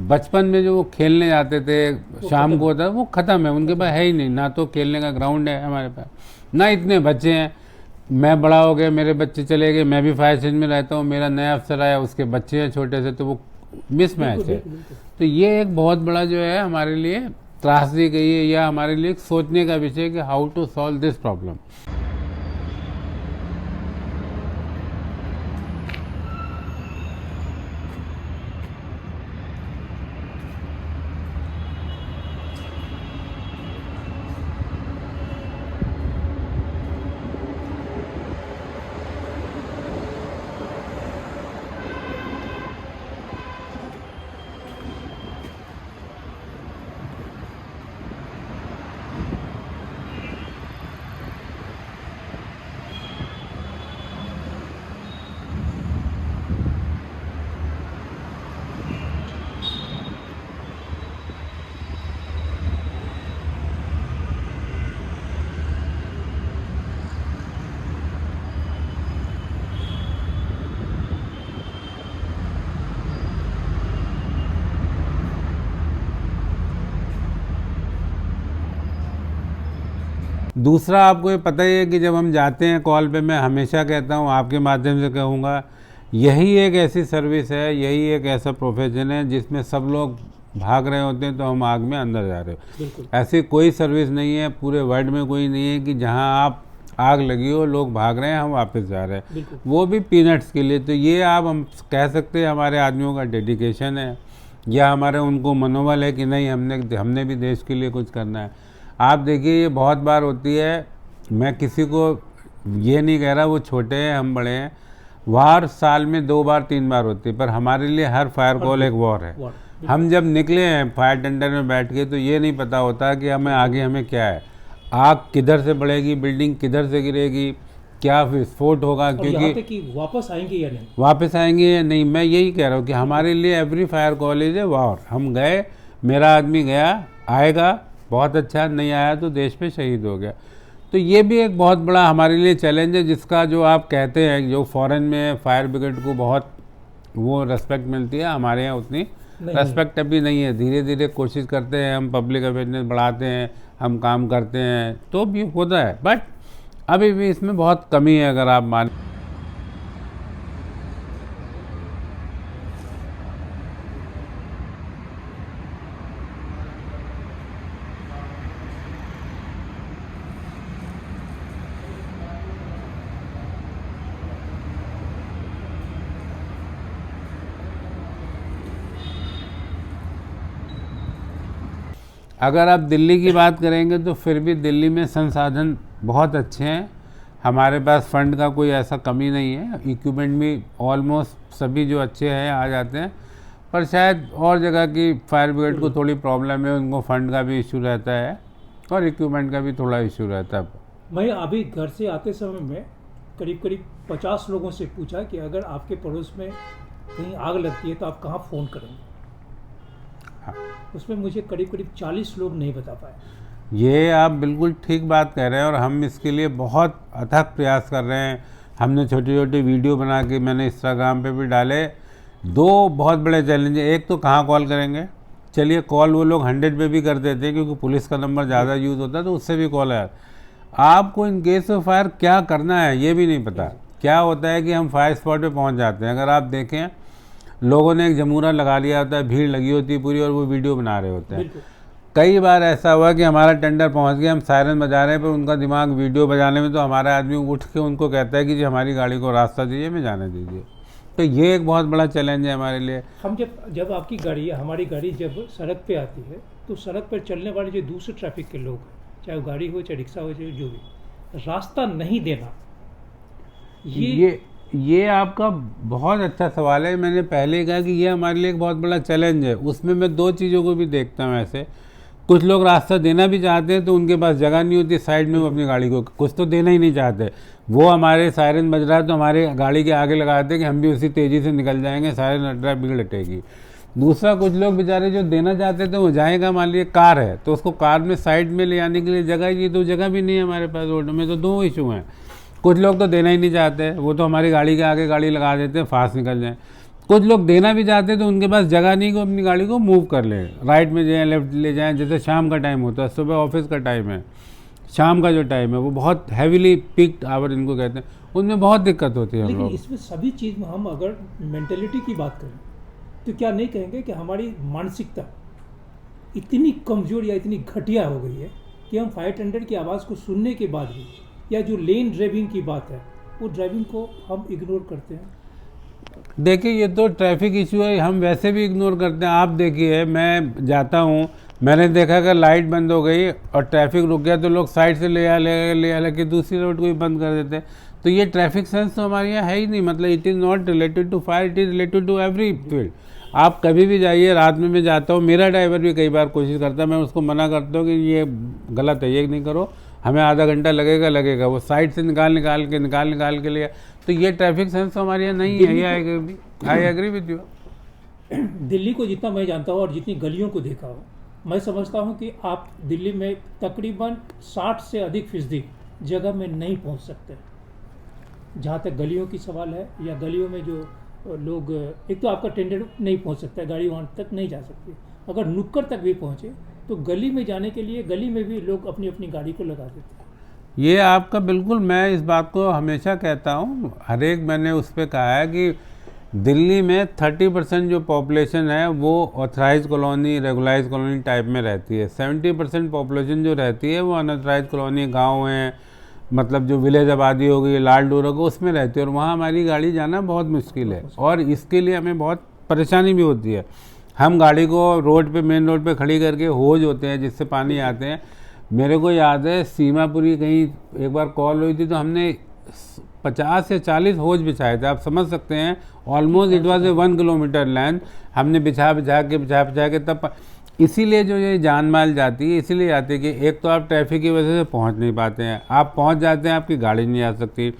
बचपन में जो वो खेलने जाते थे शाम को होता है, वो ख़त्म है, उनके पास है ही नहीं, ना तो खेलने का ग्राउंड है हमारे पास, ना इतने बच्चे हैं। मैं बड़ा हो गया, मेरे बच्चे चले गए, मैं भी फायर स्टेशन में रहता हूँ, मेरा नया अफसर आया, उसके बच्चे हैं छोटे से, तो वो मिसमैच है। तो ये एक बहुत बड़ा जो है हमारे लिए त्रासदी गई है, या हमारे लिए एक सोचने का विषय कि how to solve this problem. दूसरा, आपको ये पता ही है कि जब हम जाते हैं कॉल पे, मैं हमेशा कहता हूँ, आपके माध्यम से कहूँगा, यही एक ऐसी सर्विस है, यही एक ऐसा प्रोफेशन है जिसमें सब लोग भाग रहे होते हैं तो हम आग में अंदर जा रहे हो। ऐसी कोई सर्विस नहीं है पूरे वर्ल्ड में, कोई नहीं है कि जहाँ आप आग लगी हो, लोग भाग रहे हैं, हम वापस जा रहे हैं, वो भी पीनट्स के लिए। तो ये आप हम कह सकते हैं हमारे आदमियों का डेडिकेशन है, या हमारे उनको मनोबल है कि नहीं, हमने भी देश के लिए कुछ करना है। आप देखिए, ये बहुत बार होती है, मैं किसी को ये नहीं कह रहा वो छोटे हैं हम बड़े हैं, वार साल में 2 बार 3 बार होती है, पर हमारे लिए हर फायर कॉल एक वॉर है। हम जब निकले हैं फायर टेंडर में बैठ के, तो ये नहीं पता होता कि हमें क्या है, आग किधर से बढ़ेगी, बिल्डिंग किधर से गिरेगी, क्या विस्फोट होगा, क्योंकि कि वापस आएंगे या नहीं, मैं यही कह रहा हूँ कि हमारे लिए every fire call is a war. हम गए, मेरा आदमी गया, आएगा बहुत अच्छा, नहीं आया तो देश पे शहीद हो गया। तो ये भी एक बहुत बड़ा हमारे लिए चैलेंज है, जिसका जो आप कहते हैं, जो फॉरेन में फायर ब्रिगेड को बहुत वो रेस्पेक्ट मिलती है, हमारे यहाँ उतनी रेस्पेक्ट अभी नहीं है। धीरे धीरे कोशिश करते हैं, हम पब्लिक अवेयरनेस बढ़ाते हैं, हम काम करते हैं, तो भी होता है, बट अभी भी इसमें बहुत कमी है, अगर आप मान। अगर आप दिल्ली की बात करेंगे तो फिर भी दिल्ली में संसाधन बहुत अच्छे हैं, हमारे पास फंड का कोई ऐसा कमी नहीं है, इक्विपमेंट भी ऑलमोस्ट सभी जो अच्छे हैं आ जाते हैं, पर शायद और जगह की फायर ब्रिगेड को थोड़ी प्रॉब्लम है, उनको फंड का भी इशू रहता है और इक्विपमेंट का भी थोड़ा इशू रहता है। मैं अभी घर से आते समय में करीब 50 लोगों से पूछा कि अगर आपके पड़ोस में कहीं आग लगती है तो आप कहाँ फ़ोन करेंगे। उसमें मुझे करीब 40 लोग नहीं बता पाए। ये आप बिल्कुल ठीक बात कह रहे हैं, और हम इसके लिए बहुत अथक प्रयास कर रहे हैं। हमने छोटे छोटे वीडियो बना के मैंने इंस्टाग्राम पे भी डाले। 2 बहुत बड़े चैलेंज है, एक तो कहाँ कॉल करेंगे, चलिए कॉल वो लोग 100 पे भी कर देते हैं, क्योंकि पुलिस का नंबर ज़्यादा यूज़ होता है तो उससे भी कॉल है, आपको इन केस ऑफ फायर क्या करना है ये भी नहीं पता। क्या होता है कि हम फायर स्पॉट पे पहुंच जाते हैं, अगर आप देखें लोगों ने एक जमूरा लगा लिया होता है, भीड़ लगी होती है पूरी और वो वीडियो बना रहे होते हैं। कई बार ऐसा हुआ कि हमारा टेंडर पहुंच गया, हम सायरन बजा रहे हैं पर उनका दिमाग वीडियो बजाने में, तो हमारा आदमी उठ के उनको कहता है कि जी हमारी गाड़ी को रास्ता दीजिए, मैं जाने दीजिए। तो ये एक बहुत बड़ा चैलेंज है हमारे लिए। हम जब आपकी गाड़ी हमारी गाड़ी जब सड़क पे आती है तो सड़क पर चलने वाले जो दूसरे ट्रैफिक के लोग हैं, चाहे वो गाड़ी हो चाहे रिक्शा हो चाहे जो भी, रास्ता नहीं देना, ये आपका बहुत अच्छा सवाल है। मैंने पहले कहा कि ये हमारे लिए एक बहुत बड़ा चैलेंज है। उसमें मैं दो चीज़ों को भी देखता हूँ ऐसे, कुछ लोग रास्ता देना भी चाहते हैं तो उनके पास जगह नहीं होती साइड में वो अपनी गाड़ी को, कुछ तो देना ही नहीं चाहते, वो हमारे सायरन बज रहा है तो हमारे गाड़ी के आगे लगाते हैं कि हम भी उसी तेज़ी से निकल जाएंगे, सायरन हट रहा है भीड़ हटेगी। दूसरा, कुछ लोग बेचारे जो देना चाहते थे वो जाएगा, मान लीजिए कार है तो उसको कार में साइड में ले आने के लिए जगह ही, तो जगह भी नहीं है हमारे पास रोड में। तो दो इशू हैं, कुछ लोग तो देना ही नहीं चाहते, वो तो हमारी गाड़ी के आगे गाड़ी लगा देते हैं फास्ट निकल जाए। कुछ लोग देना भी चाहते हैं तो उनके पास जगह नहीं कि अपनी गाड़ी को मूव कर लें, राइट में जाएँ लेफ्ट ले जाएँ। जैसे शाम का टाइम होता है, सुबह ऑफिस का टाइम है, शाम का जो टाइम है वो बहुत हैवीली पीक्ड आवर इनको कहते हैं, उनमें बहुत दिक्कत होती है हम लेकिन लोग। इसमें सभी चीज़ में हम अगर मेंटेलिटी की बात करें तो क्या नहीं कहेंगे कि हमारी मानसिकता इतनी कमज़ोर या इतनी घटिया हो गई है कि हम फायर टेंडर की आवाज़ को सुनने के बाद भी, या जो लेन ड्राइविंग की बात है वो ड्राइविंग को हम इग्नोर करते हैं। देखिए ये तो ट्रैफिक इशू है, हम वैसे भी इग्नोर करते हैं। आप देखिए मैं जाता हूँ, मैंने देखा कि लाइट बंद हो गई और ट्रैफिक रुक गया तो लोग साइड से ले आ के दूसरी रोड को भी बंद कर देते हैं। तो ये ट्रैफिक सेंस तो हमारे यहाँ है ही नहीं। मतलब it is not related to fire, it is related to every field. आप कभी भी जाइए, रात में मैं जाता हूँ, मेरा ड्राइवर भी कई बार कोशिश करता है, मैं उसको मना करता हूँ कि ये गलत है, ये नहीं करो, हमें आधा घंटा लगेगा, वो साइड से निकाल के लिया। तो ये ट्रैफिक सेंस तो हमारे यहाँ नहीं है। I agree with you. Delhi को जितना मैं जानता हूँ और जितनी गलियों को देखा हूँ, मैं समझता हूँ कि आप दिल्ली में तकरीबन 60 से अधिक फीसदी जगह में नहीं पहुँच सकते। जहाँ तक गलियों की सवाल है, या गलियों में जो लोग, एक तो आपका टेंडर नहीं पहुँच सकता है, गाड़ी वहाँ तक नहीं जा सकती। अगर नुक्कड़ तक भी पहुँचे तो गली में जाने के लिए गली में भी लोग अपनी अपनी गाड़ी को लगा देते हैं। ये आपका बिल्कुल, मैं इस बात को हमेशा कहता हूँ, हर एक मैंने उस पर कहा है कि दिल्ली में 30% जो पॉपुलेशन है वो authorize colony, regularize colony type में रहती है। 70% पॉपुलेशन जो रहती है वो अनऑथराइज कॉलोनी, गांव हैं, मतलब जो विलेज आबादी हो गई, लाल डोरा को, उसमें रहती है। और वहाँ हमारी गाड़ी जाना बहुत मुश्किल है और इसके लिए हमें बहुत परेशानी भी होती है। हम गाड़ी को रोड पे, मेन रोड पे खड़ी करके, होज होते हैं जिससे पानी आते हैं। मेरे को याद है सीमापुरी कहीं एक बार कॉल हुई थी तो हमने 50 से 40 होज बिछाए थे। आप समझ सकते हैं, almost it was a 1 kilometre length हमने बिछा के तब। इसीलिए जो ये जान माल जाती है, इसीलिए आती है कि एक तो आप ट्रैफिक की वजह से पहुंच नहीं पाते हैं, आप पहुंच जाते हैं आपकी गाड़ी नहीं आ सकती।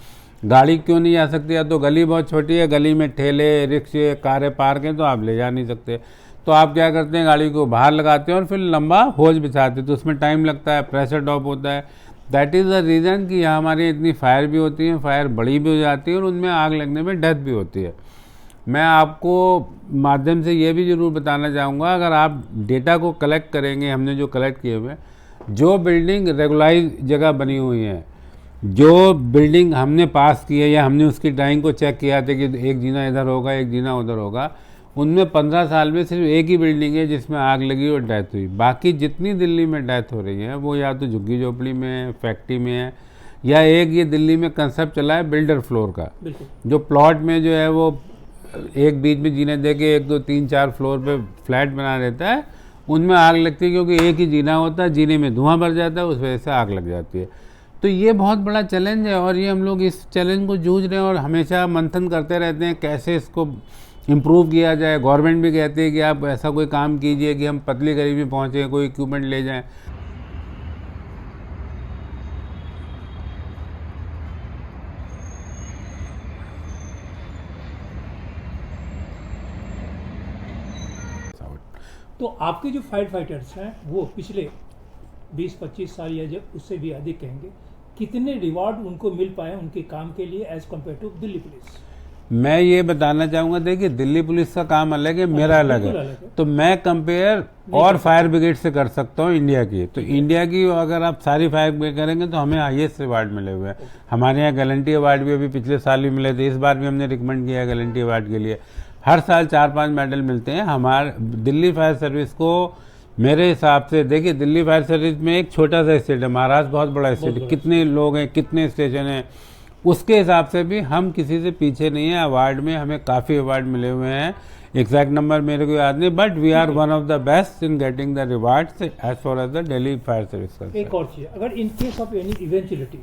गाड़ी क्यों नहीं आ सकती? या तो गली बहुत छोटी है, गली में ठेले, रिक्शे, कारें पार्क हैं तो आप ले जा नहीं सकते। तो आप क्या करते हैं, गाड़ी को बाहर लगाते हैं और फिर लंबा होज बिछाते हैं, तो उसमें टाइम लगता है, प्रेशर ड्रॉप होता है। दैट इज़ द रीज़न कि यहाँ हमारी इतनी फायर भी होती है, फायर बड़ी भी हो जाती है और उनमें आग लगने में डेथ भी होती है। मैं आपको माध्यम से ये भी ज़रूर बताना चाहूँगा, अगर आप डेटा को कलेक्ट करेंगे, हमने जो कलेक्ट किए हुए, जो बिल्डिंग रेगुलाइज जगह बनी हुई है, जो बिल्डिंग हमने पास की है या हमने उसकी ड्राइंग को चेक किया था कि एक जीना इधर होगा, एक जीना उधर होगा, उनमें 15 साल में सिर्फ एक ही बिल्डिंग है जिसमें आग लगी और डेथ हुई। बाकी जितनी दिल्ली में डेथ हो रही है वो या तो झुग्गी झोपड़ी में है, फैक्ट्री में है, या एक ये दिल्ली में कंसेप्ट चला है बिल्डर फ्लोर का, जो प्लॉट में जो है वो एक बीच में जीने दे के 1, 2, 3, 4 फ्लोर पे फ्लैट बना देता है, उनमें आग लगती है क्योंकि एक ही जीना होता है, जीने में धुआं भर जाता है, उस वजह से आग लग जाती है। तो ये बहुत बड़ा चैलेंज है और ये हम लोग इस चैलेंज को जूझ रहे हैं और हमेशा मंथन करते रहते हैं कैसे इसको इम्प्रूव किया जाए। गवर्नमेंट भी कहती है कि आप ऐसा कोई काम कीजिए कि हम पतली गली में पहुँचें, कोई इक्विपमेंट ले जाएं। तो आपके जो फायर फाइटर्स हैं वो पिछले 20-25 साल या जब उससे भी अधिक कहेंगे, कितने रिवार्ड उनको मिल पाए उनके काम के लिए as compare to Delhi police? मैं ये बताना चाहूँगा, देखिए दिल्ली पुलिस का काम अलग है, मेरा अलग बिल्कुल है। अलग है। तो मैं कंपेयर और फायर ब्रिगेड से कर सकता हूँ इंडिया की। तो इंडिया की अगर आप सारी फायर ब्रिगेड करेंगे तो हमें हाईएस्ट अवार्ड मिले हुए हैं। हमारे यहाँ गैलेंटी अवार्ड भी अभी पिछले साल भी मिले थे, इस बार भी हमने रिकमेंड किया है गैलेंटी अवार्ड के लिए। हर साल 4-5 मेडल मिलते हैं। हमारे दिल्ली फायर सर्विस को मेरे हिसाब से, देखिए दिल्ली फायर सर्विस में एक छोटा सा स्टेट है, महाराष्ट्र बहुत बड़ा स्टेट है, कितने लोग हैं, कितने स्टेशन हैं, उसके हिसाब से भी हम किसी से पीछे नहीं है। अवार्ड में हमें काफ़ी अवार्ड मिले हुए हैं, एग्जैक्ट नंबर मेरे को याद नहीं, but we are one of the best in getting the rewards as far as the Delhi fire service. एक और चीज़, अगर in case of any eventuality,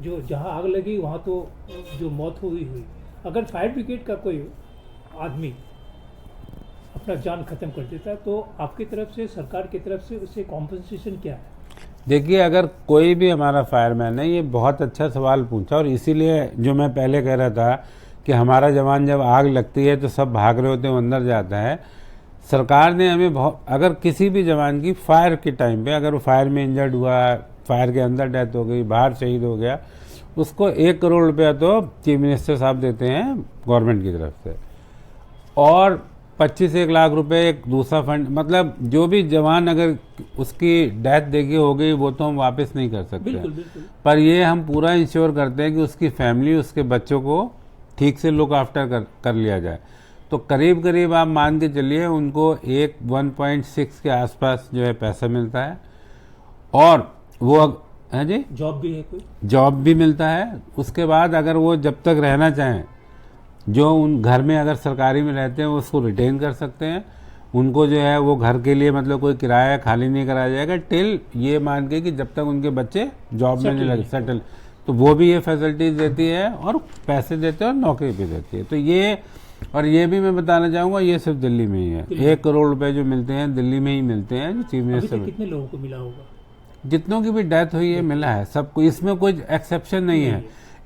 जो जहाँ आग लगी वहाँ तो जो मौत हुई, अगर फायर ब्रिगेड का कोई आदमी अपना जान खत्म कर देता है तो आपकी तरफ से, सरकार की तरफ से उससे कॉम्पनसेशन क्या है? देखिए, अगर कोई भी हमारा फायरमैन है, ये बहुत अच्छा सवाल पूछा, और इसीलिए जो मैं पहले कह रहा था कि हमारा जवान जब आग लगती है तो सब भाग रहे होते हैं, वो अंदर जाता है। सरकार ने हमें बहुत, अगर किसी भी जवान की फायर के टाइम पे अगर वो फायर में इंजर्ड हुआ, फायर के अंदर डेथ हो गई, बाहर शहीद हो गया, उसको 1 करोड़ रुपया तो चीफ मिनिस्टर साहब देते हैं गवर्नमेंट की तरफ से, और 25-1 लाख रुपए एक दूसरा फंड। मतलब जो भी जवान अगर उसकी डेथ देखी हो गई वो तो हम वापस नहीं कर सकते, बिल्कुल बिल्कुल। पर ये हम पूरा इंश्योर करते हैं कि उसकी फैमिली, उसके बच्चों को ठीक से लुक आफ्टर कर लिया जाए। तो करीब करीब आप मान के चलिए उनको 1.6 के आसपास जो है पैसा मिलता है, और वो है जी, जॉब भी है, कोई जॉब भी मिलता है। उसके बाद अगर वो जब तक रहना चाहें, जो उन घर में अगर सरकारी में रहते हैं वो उसको रिटेन कर सकते हैं। उनको जो है वो घर के लिए मतलब कोई किराया खाली नहीं कराया जाएगा टिल ये मान के कि जब तक उनके बच्चे जॉब में नहीं लगे, सेटल। तो वो भी ये फैसिलिटीज़ देती है और पैसे देते हैं और नौकरी भी देती है। तो ये, और ये भी मैं बताना चाहूँगा, ये सिर्फ दिल्ली में ही है। 1 करोड़ रुपए जो मिलते हैं दिल्ली में ही मिलते हैं, जो चीफ अभी मिनिस्टर। तक कितने लोगों को मिला होगा? जितनों की भी डेथ हुई है मिला है सबको, इसमें कोई एक्सेप्शन नहीं है।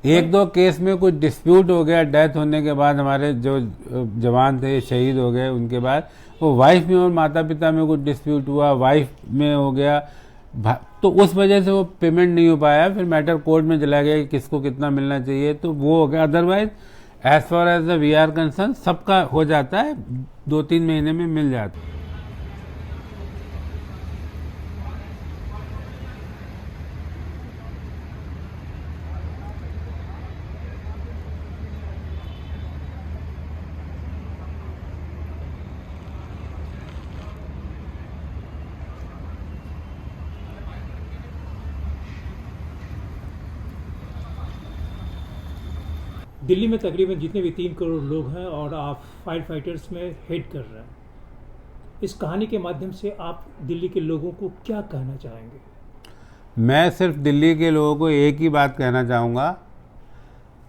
1-2 केस में कुछ डिस्प्यूट हो गया, डेथ होने के बाद हमारे जो जवान थे शहीद हो गए, उनके बाद वो वाइफ में और माता पिता में कुछ डिस्प्यूट हुआ, वाइफ में हो गया, तो उस वजह से वो पेमेंट नहीं हो पाया, फिर मैटर कोर्ट में चला गया कि किसको कितना मिलना चाहिए, तो वो हो गया। Otherwise as far as the we are concern सबका हो जाता है, 2-3 महीने में मिल जाता है। दिल्ली में तकरीबन जितने भी 3 करोड़ लोग हैं और आप फायर फाइटर्स में हेड कर रहे हैं, इस कहानी के माध्यम से आप दिल्ली के लोगों को क्या कहना चाहेंगे? मैं सिर्फ दिल्ली के लोगों को एक ही बात कहना चाहूँगा,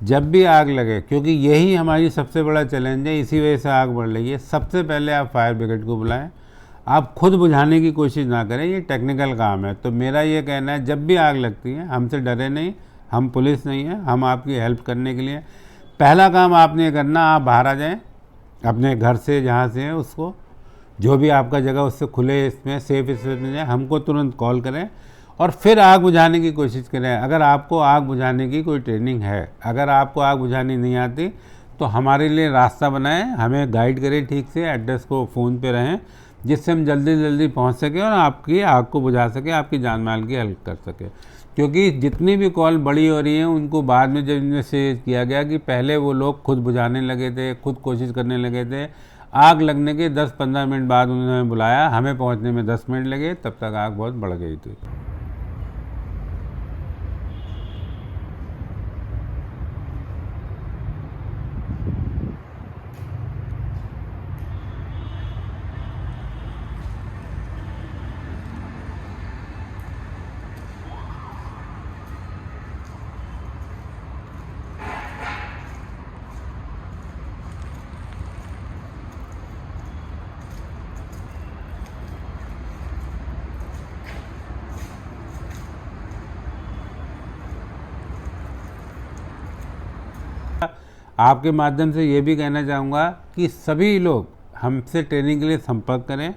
जब भी आग लगे, क्योंकि यही हमारी सबसे बड़ा चैलेंज है, इसी वजह से आग बढ़ रही है, सबसे पहले आप फायर ब्रिगेड को बुलाएं। आप खुद बुझाने की कोशिश ना करें, ये टेक्निकल काम है। तो मेरा ये कहना है, जब भी आग लगती है हमसे डरे नहीं, हम पुलिस नहीं है, हम आपकी हेल्प करने के लिए। पहला काम आपने करना, आप बाहर आ जाएं अपने घर से, जहाँ से है उसको, जो भी आपका जगह उससे खुले इसमें सेफ स्पेस में जाए, हमको तुरंत कॉल करें और फिर आग बुझाने की कोशिश करें। अगर आपको आग बुझाने की कोई ट्रेनिंग है, अगर आपको आग बुझानी नहीं आती तो हमारे लिए रास्ता बनाएं, हमें गाइड करें ठीक से, एड्रेस को फ़ोन पे रहें, जिससे हम जल्दी जल्दी पहुंच सकें और आपकी आग को बुझा सकें, आपकी जान माल की हेल्प कर सकें। क्योंकि जितनी भी कॉल बड़ी हो रही हैं उनको बाद में जब इनमें से किया गया कि पहले वो लोग खुद बुझाने लगे थे, खुद कोशिश करने लगे थे, आग लगने के 10-15 मिनट बाद उन्होंने बुलाया, हमें पहुंचने में 10 मिनट लगे, तब तक आग बहुत बढ़ गई थी। आपके माध्यम से ये भी कहना चाहूँगा कि सभी लोग हमसे ट्रेनिंग के लिए संपर्क करें।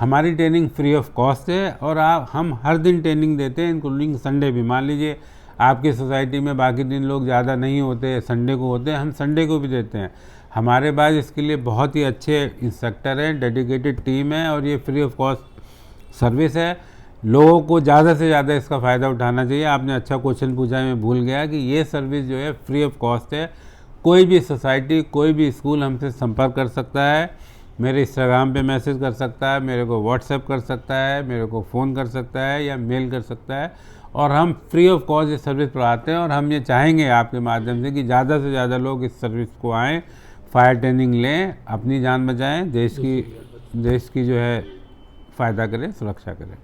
हमारी ट्रेनिंग फ्री ऑफ कॉस्ट है और हम हर दिन ट्रेनिंग देते हैं, इंक्लूडिंग संडे भी। मान लीजिए आपकी सोसाइटी में बाकी दिन लोग ज़्यादा नहीं होते, संडे को होते हैं, हम संडे को भी देते हैं। हमारे पास इसके लिए बहुत ही अच्छे इंस्ट्रक्टर हैं, डेडिकेटेड टीम है और ये फ्री ऑफ कॉस्ट सर्विस है। लोगों को ज़्यादा से ज़्यादा इसका फ़ायदा उठाना चाहिए। आपने अच्छा क्वेश्चन पूछा, मैं भूल गया कि ये सर्विस जो है फ्री ऑफ कॉस्ट है। कोई भी सोसाइटी, कोई भी स्कूल हमसे संपर्क कर सकता है, मेरे इंस्टाग्राम पे मैसेज कर सकता है, मेरे को व्हाट्सएप कर सकता है, मेरे को फ़ोन कर सकता है या मेल कर सकता है और हम फ्री ऑफ कॉस्ट ये सर्विस पढ़ाते हैं। और हम ये चाहेंगे आपके माध्यम से कि ज़्यादा से ज़्यादा लोग इस सर्विस को आएँ, फायर ट्रेनिंग लें, अपनी जान बचाएं, देश की जो है फ़ायदा करें, सुरक्षा करें।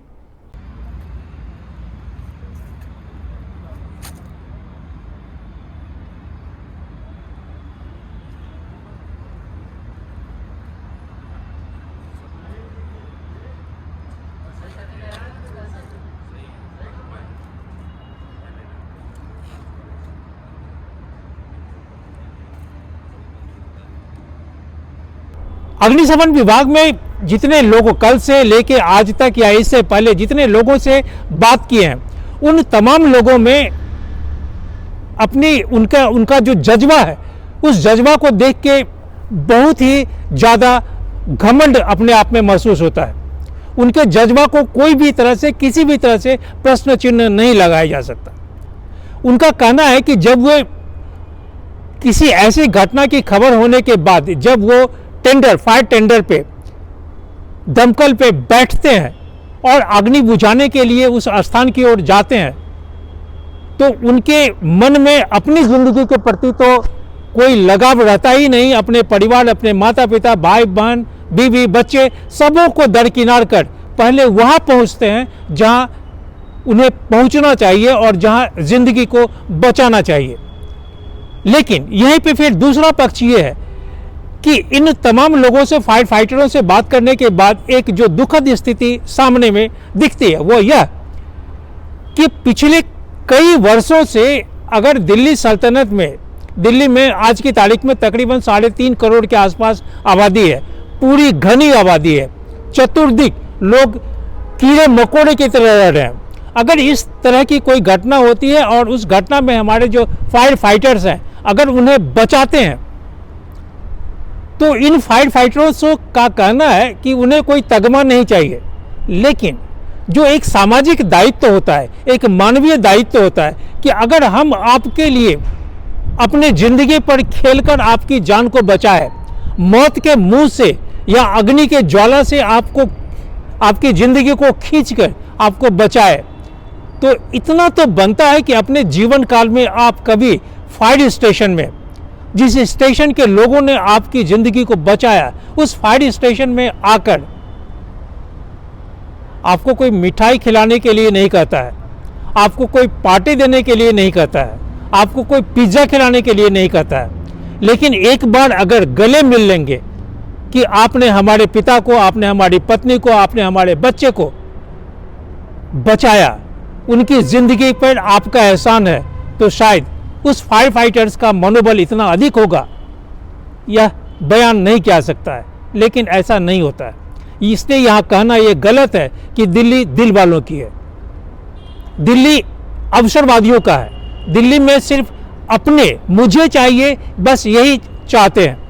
अग्निशमन विभाग में जितने लोगों, कल से लेके आज तक या इससे पहले जितने लोगों से बात किए हैं, उन तमाम लोगों में अपनी उनका जो जज्बा है, उस जज्बा को देख के बहुत ही ज़्यादा घमंड अपने आप में महसूस होता है। उनके जज्बा को कोई भी तरह से, किसी भी तरह से प्रश्न चिन्ह नहीं लगाया जा सकता। उनका कहना है कि जब वे किसी ऐसी घटना की खबर होने के बाद, जब वो फायर टेंडर पे, दमकल पे बैठते हैं और अग्नि बुझाने के लिए उस स्थान की ओर जाते हैं, तो उनके मन में अपनी जिंदगी के प्रति तो कोई लगाव रहता ही नहीं। अपने परिवार, अपने माता पिता, भाई बहन, बीवी, बच्चे, सबों को दरकिनार कर पहले वहाँ पहुँचते हैं जहाँ उन्हें पहुँचना चाहिए और जहाँ जिंदगी को बचाना चाहिए। लेकिन यहीं पे फिर दूसरा पक्ष ये है कि इन तमाम लोगों से, फायर फाइटरों से बात करने के बाद एक जो दुखद स्थिति सामने में दिखती है, वो यह कि पिछले कई वर्षों से अगर दिल्ली सल्तनत में, दिल्ली में आज की तारीख में तकरीबन 3.5 करोड़ के आसपास आबादी है, पूरी घनी आबादी है, चतुर्दिक लोग कीड़े मकोड़े की तरह रह रहे हैं। अगर इस तरह की कोई घटना होती है और उस घटना में हमारे जो फायर फाइटर्स हैं, अगर उन्हें बचाते हैं, तो इन फायर फाइटर्स का कहना है कि उन्हें कोई तगमा नहीं चाहिए। लेकिन जो एक सामाजिक दायित्व होता है, एक मानवीय दायित्व होता है कि अगर हम आपके लिए अपने जिंदगी पर खेलकर आपकी जान को बचाए, मौत के मुंह से या अग्नि के ज्वाला से आपको, आपकी जिंदगी को खींचकर आपको बचाए, तो इतना तो बनता है कि अपने जीवन काल में आप कभी फायर स्टेशन में, जिस स्टेशन के लोगों ने आपकी ज़िंदगी को बचाया, उस फायर स्टेशन में आकर आपको कोई मिठाई खिलाने के लिए नहीं कहता है, आपको कोई पार्टी देने के लिए नहीं कहता है, आपको कोई पिज्ज़ा खिलाने के लिए नहीं कहता है। लेकिन एक बार अगर गले मिल लेंगे कि आपने हमारे पिता को, आपने हमारी पत्नी को, आपने हमारे बच्चे को बचाया, उनकी ज़िंदगी पर आपका एहसान है, तो शायद उस फायर फाइटर्स का मनोबल इतना अधिक होगा, यह बयान नहीं किया सकता है। लेकिन ऐसा नहीं होता है, इसलिए यहाँ कहना ये गलत है कि दिल्ली दिल वालों की है। दिल्ली अवसरवादियों का है। दिल्ली में सिर्फ अपने, मुझे चाहिए, बस यही चाहते हैं।